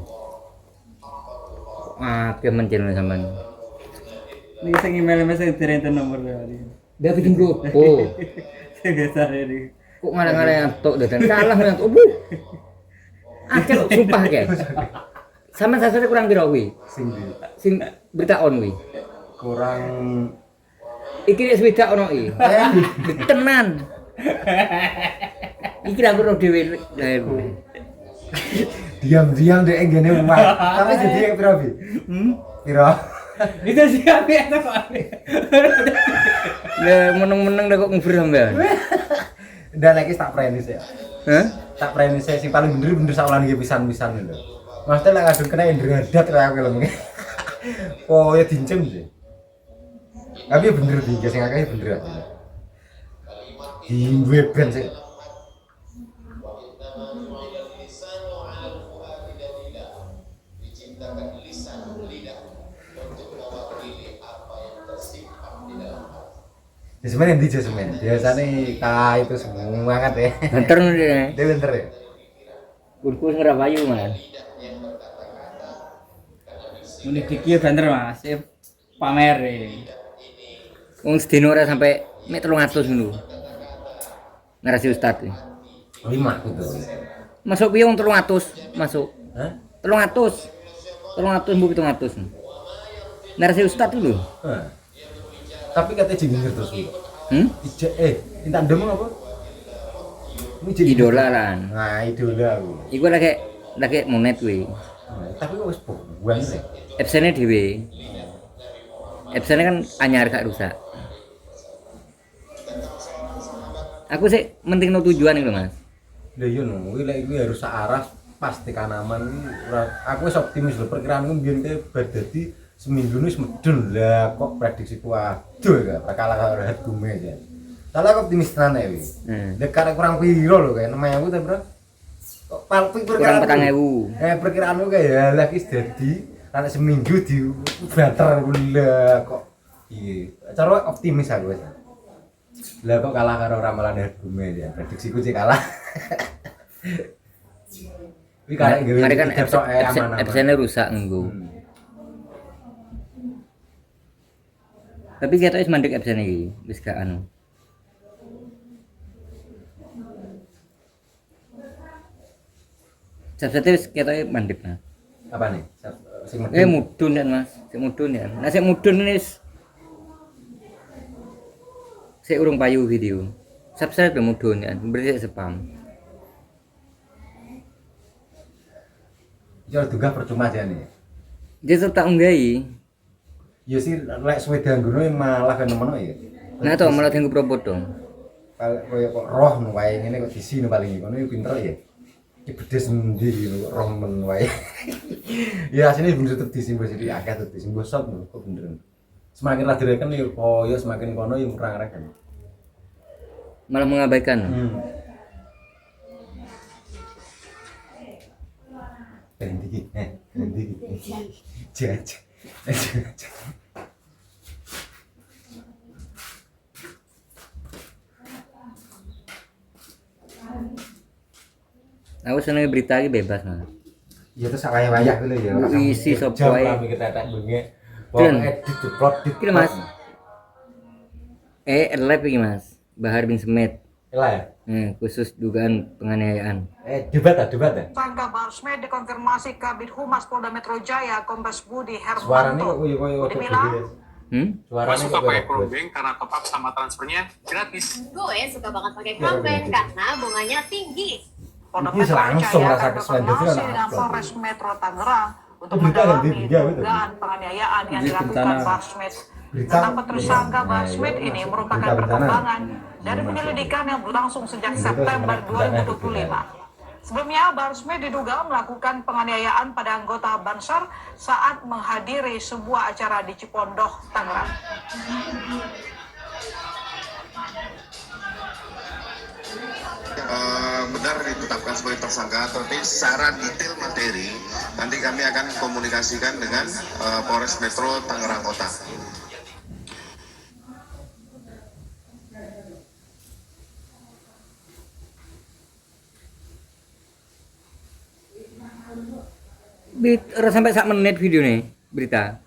Kemen channel sampean. Ini sing email saya direnten nomor tadi. Biar aku tunggu. Oh. Biasa ini. Kok ngarang-ngarang antuk dan salah ngantuk. Akeh sumpah ke. Sampean sasare kurang piro kuwi? Sing berita on kuwi. Kurang iki nek swidak ono iki. Tenan. Iki ra karo dhewe. diam-diam dek ngene omah. Tapi jadi yang piro bi? Piro? Itu siapa ya kok? Ya meneng-meneng dah kok ngubur sampean. Ndak lagi tak prenis ya. Hah? Tak prenis sing paling bener saulan iki pisan-pisan lho. Maksudnya lek ngaduk kena ndredat ra aku lho. Oh ya dincem sih. Tapi bener iki sing akeh bener aja. Di web ben sih. Ya sebenarnya di semen. Biasanya itu semangat ya. Bentar nih. Dia bentar ya. Kurkus ngerapayu man. Unik dikit bener mas, pamer ya. Wong sedino ora sampai mek 300 ngono. Narasi ustad iki. 5 gitu. Masuk piye wong 300 masuk? Hah? 300. 300 mbuh 700. Narasi ustad lho. Tapi katanya jingir terus gitu. Intan demong apa? Idola lan. Nah, idola aku. Iku lagi monet kuwi. Tapi kok wis buang sih. Absene dhewe. Absene kan anyar gak rusak. Aku sih menting no tujuan iki lho, Mas. Lha iya no, kuwi lek iki harus searah pasti kanaman iki aku wis optimis lho perkiraanku mbiyen ke bar dadi seminggu wis medun lah kok prediksiku aduh ya bakal ora gume ya. Salah aku optimis tenan ya iki. Dekat kurang piro lho kayak 6.000 ta, Bro? Kok palping perkiraan kurang 4.000. Perkiraanku kayak ya lagi dadi nek seminggu di banter lah kok Iya, cara optimis aku wis. Lah kok kalah karo ramalan Herbume ya. Prediksiku sih kalah. Kuwi karek gawe Mari kan aman-aman. absennya rusak nggo. Tapi kita wis mandek absen iki, wis gak anu. Sabsate wis ketoke mandek nah. Apa nih? Sing medun. Mudun kan Mas, sing mudun ya. Nah sing mudun wis sik urung payu video. Subscribe udah mudun kan, berarti spam. Ya juga percuma aja nih. Dia tetap nggahi. Ya sih lek suwe dianggono malah kenemen ya. Nah to malah dianggo propot dong. Kaya kok roh nu wae ngene kok disi nu paling ngono pinter ya. Iki bedes endi lho roh men wae. Ya asline bener tetep disimbo sithik akeh tetep disimbo sop kok bener. Semakin ra direken ya koyo semakin kono ya kurang reken. Malah mengabaikan. Berhenti iki. Jajan. Aku seneng berita iki bebas Mas. Ya terus wayah-wayah gitu ya. Isi sop wae. Jam mikir tetek bengi. Pokoke diceplot Iki Mas. Live iki Mas. Bahar bin Smith. Lah ya. Khusus dugaan penganiayaan. Debat ya. Tersangka Barsmed dikonfirmasi Kabid Humas Polda Metro Jaya Kombes Budi Suaranya kok Hermanto. koyo Budi bilang, Suaranya suka kok pakai kerudung karena top up sama transfernya gratis. Gue suka banget pakai kerudung karena bunganya tinggi. Polda Ini Metro langsung Jaya rasa akan keselanjutnya berkoordinasi kan dengan apa? Polres Metro Tangerang untuk Berita ganti mendalami berita gitu. dugaan penganiayaan yang Jadi dilakukan bencana. Barsmed. Berita. Pendapat tersangka Barsmed Nah, ini iya, merupakan berita bencana. perkembangan dari penyelidikan yang berlangsung sejak September bencana 2025. Sebelumnya, Barsmed diduga melakukan penganiayaan pada anggota Bansar saat menghadiri sebuah acara di Cipondoh, Tangerang. Benar ditetapkan sebagai tersangka, tapi secara detail materi nanti kami akan komunikasikan dengan Polres Metro Tangerang Kota. Sampai 1 menit video nih berita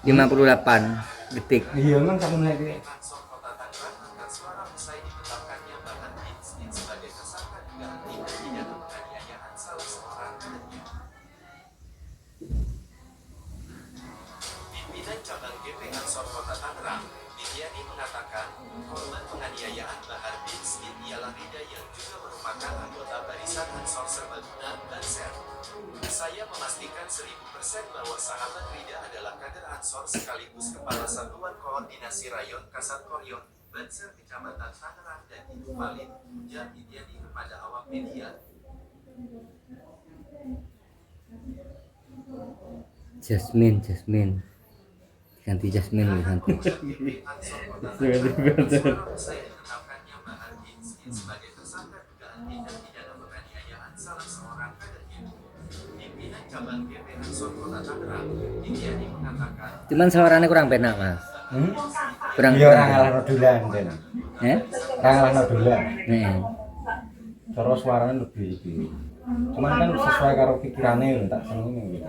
58 detik. Iya memang kamu lagi. Ansor Kota Tangerang angkat suara usai ditetapkannya Bahar bin Smith sebagai tersangka dugaan tindak pidana penganiayaan salah seorang temannya. Pimpinan cabang GP Ansor Kota Tangerang, Widiani mengatakan korban penganiayaan Bahar bin Smith ialah Rida yang juga merupakan anggota barisan Ansor Serbaguna Banser. Saya memastikan 1000% bahwa sahabat Rida adalah kader Ansor sekaligus Kepala Satuan Koordinasi Rayon Kasat Koryon, Banser Kecamatan Tangerang dan itu valid, ujar Widiani kepada awak media. Jasmine ganti Jasmine ganti. Ansor Kota Tangerang usai ditetapkannya Bahar bin Smith sebagai tersangka dugaan tindak pidana penganiayaan salah seorang kadernya. Pimpinan cabang GP Ansor Kota Tangerang, Widiani mengatakan Cuman suaranya kurang penak Mas. Kurang. Iya orang ngalah nodulan Den. Orang ngalah nodulan. Cara suaranya lebih. Cuman kan sesuai karo pikirannya tak seneng gitu.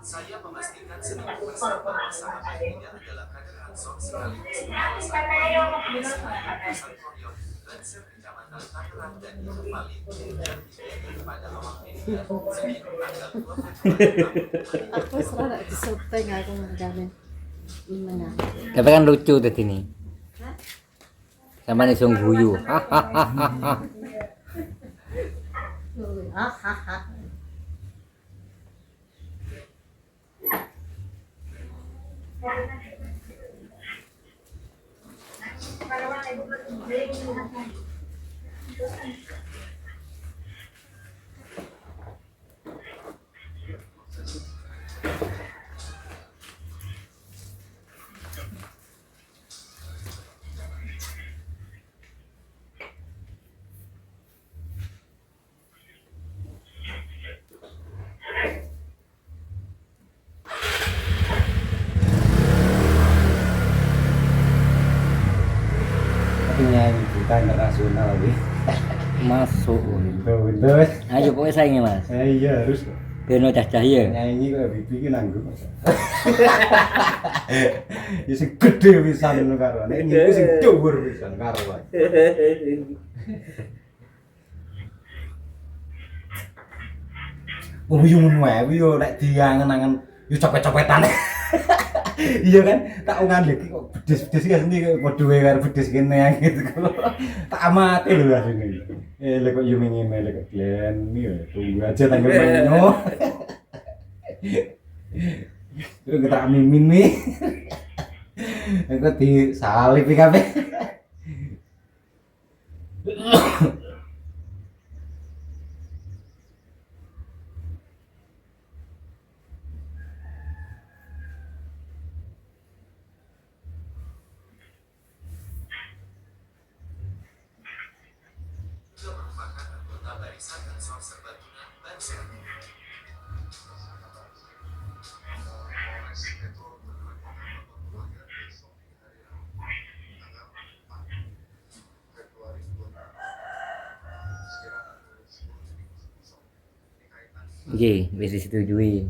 Saya memastikan 1000% bahwa sahabat ini adalah kader Ansor sekaligus kepala Pusat Koryong, Banser Kecamatan Tangerang dan itu paling dan dikirim kepada awak media seminggu tanggal 20 Aku selalu disetting aku ngadain. Gimana? Tapi kan lucu tadi ini. Sama nih sung guyu. Hahaha. Hahaha. Nyanyi kita internasional lagi Masuk. Windows. Ayo pokoknya saingnya mas. Iya harus. Beno cah ya. Nyanyi kok bibi ki nanggung. Ya sing gede pisan ngono karo. Nek niku sing dhuwur pisan karo. Oh yo ngono wae yo nek diangen-angen yo copet-copetan. Iya kan, tak ngandek kok bedes-bedes kan sini padha wae karo bedes kene gitu. Tak amati lho asine. Lek kok yo ngene lek Glen yo tunggu aja tanggal mainno. Yo tak mimin nih. Aku disalip iki kabeh. Barisan Ansor Serbaguna, Banser. Nggih, wis disetujui.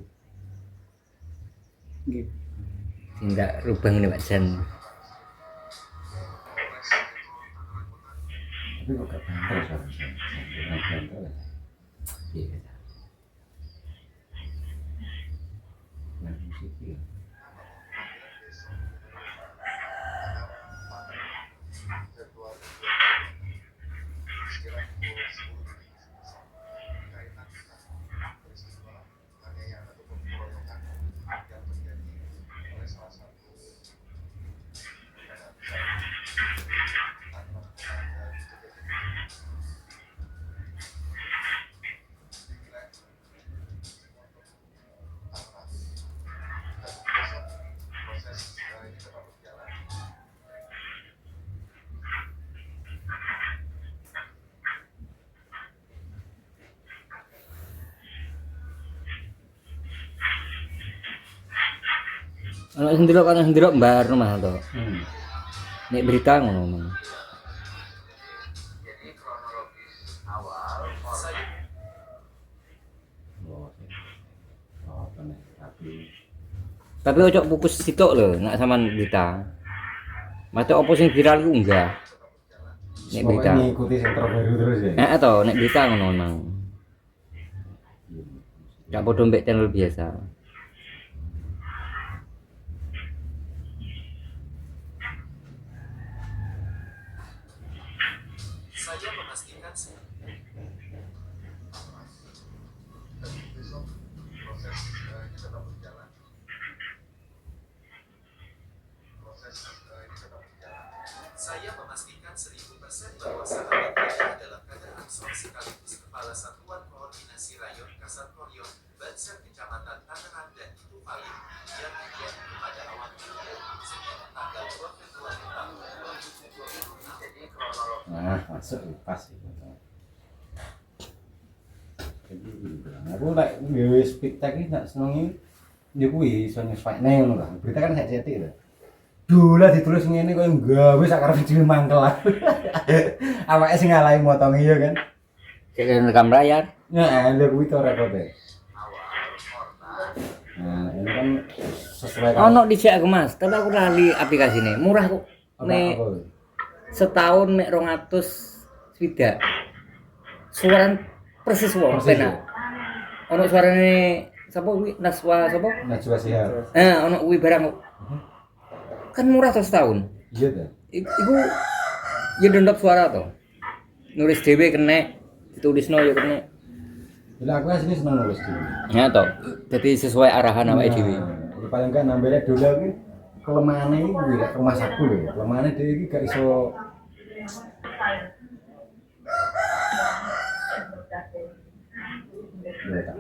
Nggih. Tindak rubah ngene Pak Jan. Tapi kok gak banter soalnya. Iya. Nah, musik ya. Ana sendiri mbar rumah to. Nek berita ngono. Jadi kronologis awal saya Tapi ojo fokus sitok lho, nek sampean berita. Mate opo sing viral ku enggak. Nek berita. Ngikuti sing terbaru terus ya. Heeh to, nek berita ngono nang. Gak podo mbek channel biasa. Saya memastikan Saya memastikan 1000% bahwa sahabat ini adalah kader Ansor sekaligus kepala Satuan Koordinasi Rayon Kasat Koryong, Banser Kecamatan Tangerang dan itu paling yang dikirim kepada awak media Senin tanggal 2 Februari tahun 2026. Jadi kronologi. Nah, masuk pas itu. Jadi aku lek gawe speed tag iki tak senengi ya kuwi iso nyesuaikne ngono lah. Berita kan sak cetik lho. Dolah ditulis ngene koyo gawe sakarepe dhewe mangkel. Awake sing ngalahi motong iya kan. Cek rekam layar. Nah, lha kuwi to rekote. Nah, ini kan sesuai kan. Ono dijak aku Mas, tapi aku lali aplikasine. Murah kok. Nek setahun mek 200 swidak. Suaran persis wong penak. Ono suarane sapa kuwi Naswa sapa? Najwa Shihab. Ono kuwi barang kok. Kan murah terus tahun. Iya ta. Iku ya dendap suara to. Nulis dhewe kena, ditulisno ya kena. Lah aku asline seneng nulis dhewe. Ya to. Dadi sesuai arahan awake dhewe. Paling kan nambele dola kuwi kelemahane iki kuwi lek rumah saku lho. Kelemahane dhewe iki gak iso ya tak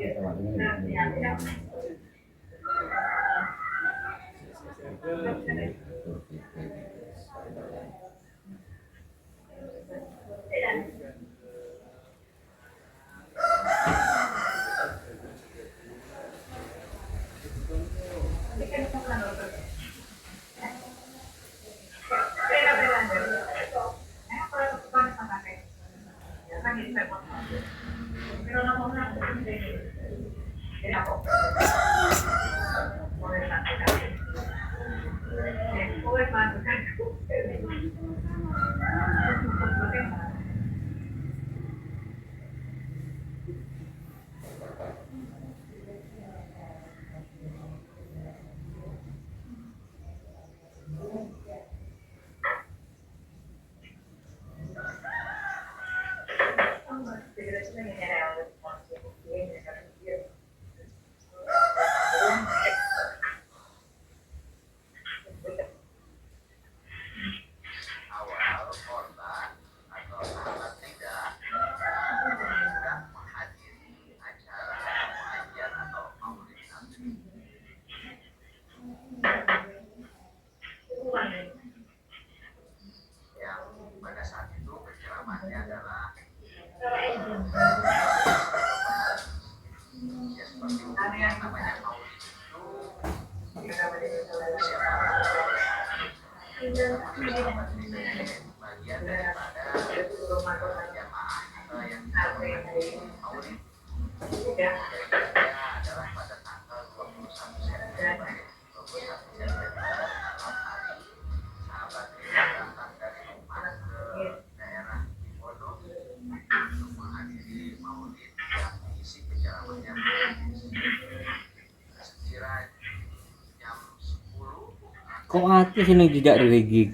Kok akeh jeneng jejak religi?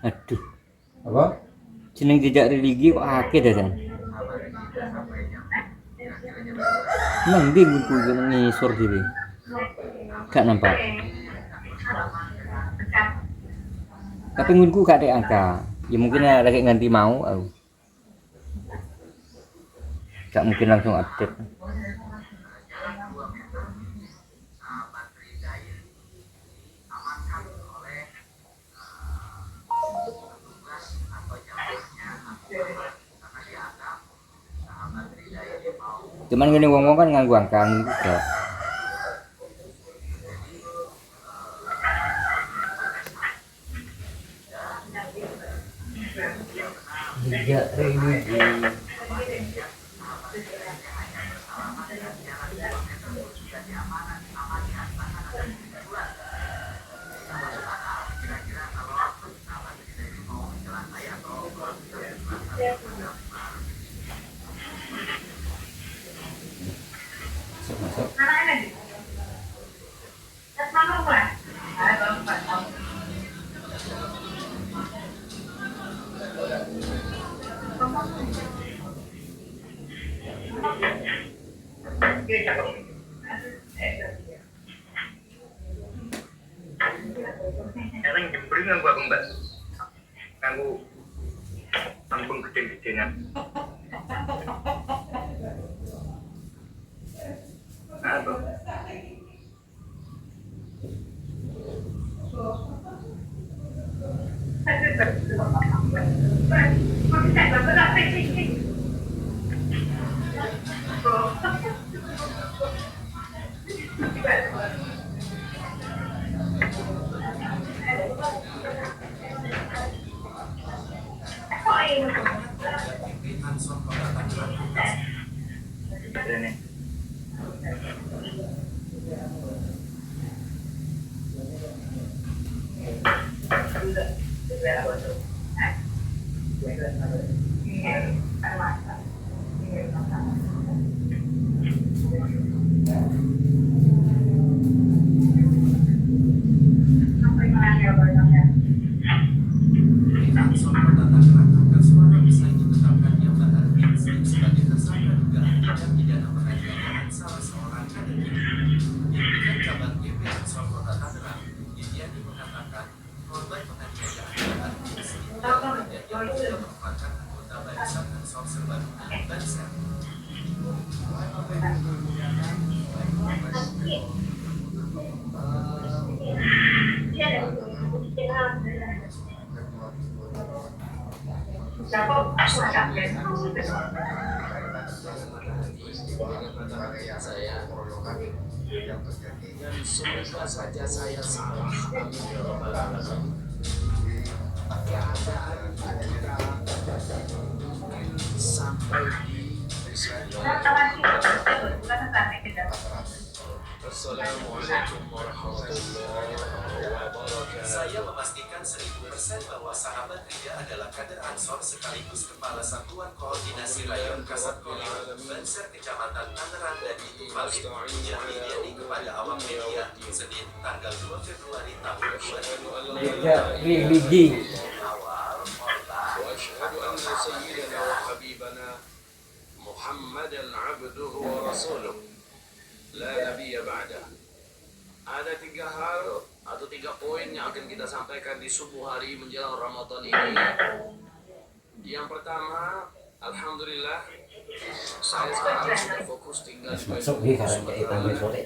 Aduh. Apa? Jeneng jejak religi kok akeh dadan. Nang ndi buku ngisor dhewe. Gak nampak. Tapi ngungku gak ada angka. Ya mungkin lagi nganti mau aku. Gak mungkin langsung update. Cuman gini wong-wong kan nganggo angka juga. Tidak religi. Yang jembring nganggo aku mbak, nganggo lambung gede-gedean. Apa? Ansor Kota Tangerang angkat suara usai menetapkannya Bahar bin Smith sebagai tersangka dugaan tindak pidana penganiayaan salah seorang kader ini. Diberikan kabar GP Ansor Kota Tangerang, Didiani mengatakan korban penganiayaan Bahar bin Smith dan yang juga merupakan anggota barisan Ansor Serbaguna Banser. Dan semoga saja saya salah, amin ya rabbal alamin. Keadaan kita mungkin sampai di Assalamualaikum warahmatullahi wabarakatuh. Saya memastikan 1000% bahwa sahabat Ria adalah kader Ansor sekaligus Kepala Satuan Koordinasi Rayon Kasat Golim Banser Kecamatan Tangerang dan itu valid. Yang Didiani kepada awak media Senin tanggal 2 Februari tahun 2020. Awal وأشهد أن سيدنا وحبيبنا محمدا عبده ورسوله لا نبي بعده. Ada 3 hal atau 3 poin yang akan kita sampaikan di subuh hari menjelang Ramadan ini. Yang pertama, alhamdulillah saya sekarang sudah fokus tinggal di Masuk di karang kayak tambah sore.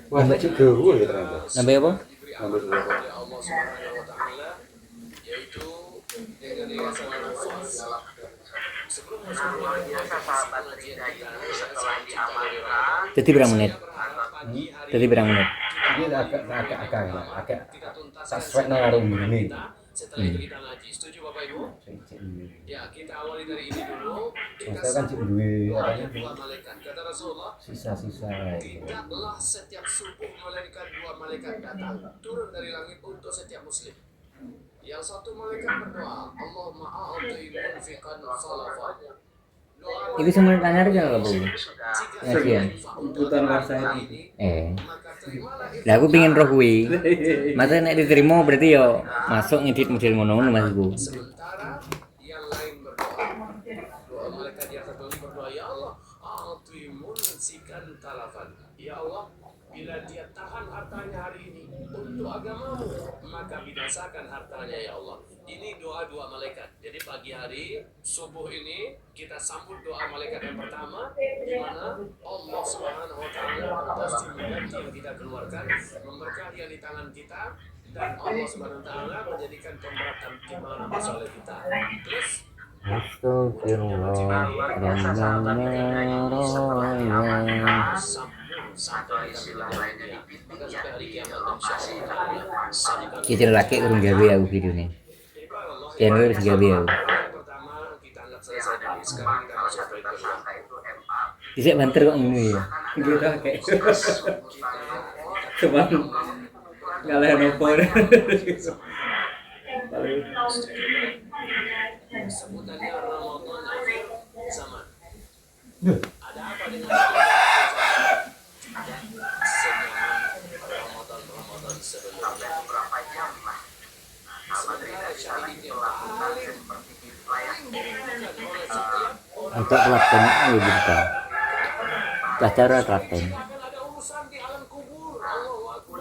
Wah, juga gue ya ternyata. Nambah apa? Nambah dua. oleh Allah Subhanahu wa taala, yaitu dengan yayasan Al-Faz. Sebelum masuk pengajian kita, saya diamankan. Jadi berapa menit? Jadi berapa menit? Ini agak sesuai dengan ini. Setelah itu kita ngaji. Setuju Bapak Ibu? Ya, kita awali dari ini dulu. Kita Saya kan cik duwe adanya apanya? 2 malaikat. Kata Rasulullah, Sisa-sisa. tidaklah setiap subuh melainkan 2 malaikat datang turun dari langit untuk setiap muslim. Yang satu malaikat berdoa, Allahumma a'ti munfiqan khalafa. Itu semua tanya aja kalau Bu. Ngajian. Tuntutan warsa ini. Lah aku pingin roh kuwi. Masa nek diterima berarti yo masuk ngedit model ngono Mas Bu. Sementara yang lain berdoa, doa malaikat yang satu ini berdoa, ya Allah, a'ti munfiqan talafan. Ya Allah, bila dia tahan hartanya hari ini untuk agamamu, maka binasakan hartanya ya Allah. Ini doa 2 malaikat. Jadi pagi hari subuh ini kita sambut doa malaikat yang pertama, di mana Allah Subhanahu wa taala pasti mengganti yang kita keluarkan, memberkahi yang di tangan kita, dan Allah Subhanahu wa taala menjadikan pemberatan timbangan amal soleh kita. Terus Kita laki urung gawe aku video nih. Yang gue harus gawe aku. Bisa banter kok ini ya. Gitu kayak. Cuman ngalahin opor. sebutannya Ramadan akhir zaman. Ada apa dengan Ramadan sebelumnya? Berapa jam lah? Sementara syahid yang paling dibutuhkan oleh setiap orang. Untuk telaten ayo kita. Cara telaten. Akan ada urusan di alam kubur. Allahu Akbar.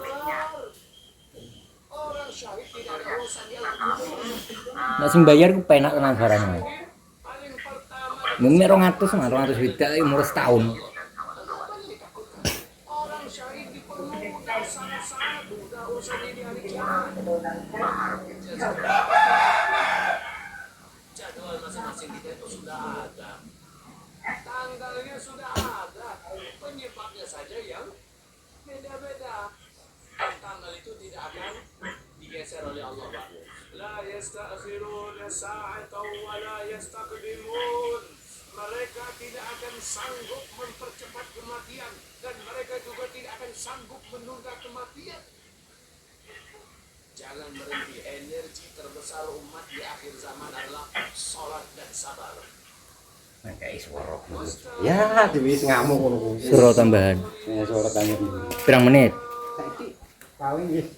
Orang syahid tidak ada urusan di alam kubur. Nek sing bayar ku penak tenan barangnya. Mung 200 beda umur setahun. Orang syahid dipermudah sangat-sangat mudah urusannya di hari kiamat. Jadwal masing-masing kita itu sudah ada. Tanggalnya sudah ada. Penyebabnya saja yang beda-beda. Dan tanggal itu tidak akan digeser oleh Allah. La yastakhiruna sa'atan wa la yastaqdimun. Mereka tidak akan sanggup mempercepat kematian dan mereka juga tidak akan sanggup menunda kematian. Jangan berhenti. Energi terbesar umat di akhir zaman adalah sholat dan sabar. Kayak suara. Ya, dibis ngamuk ngono kuwi. Suruh tambahan. Ya, suara tambahan. Pirang menit? Saiki paling wis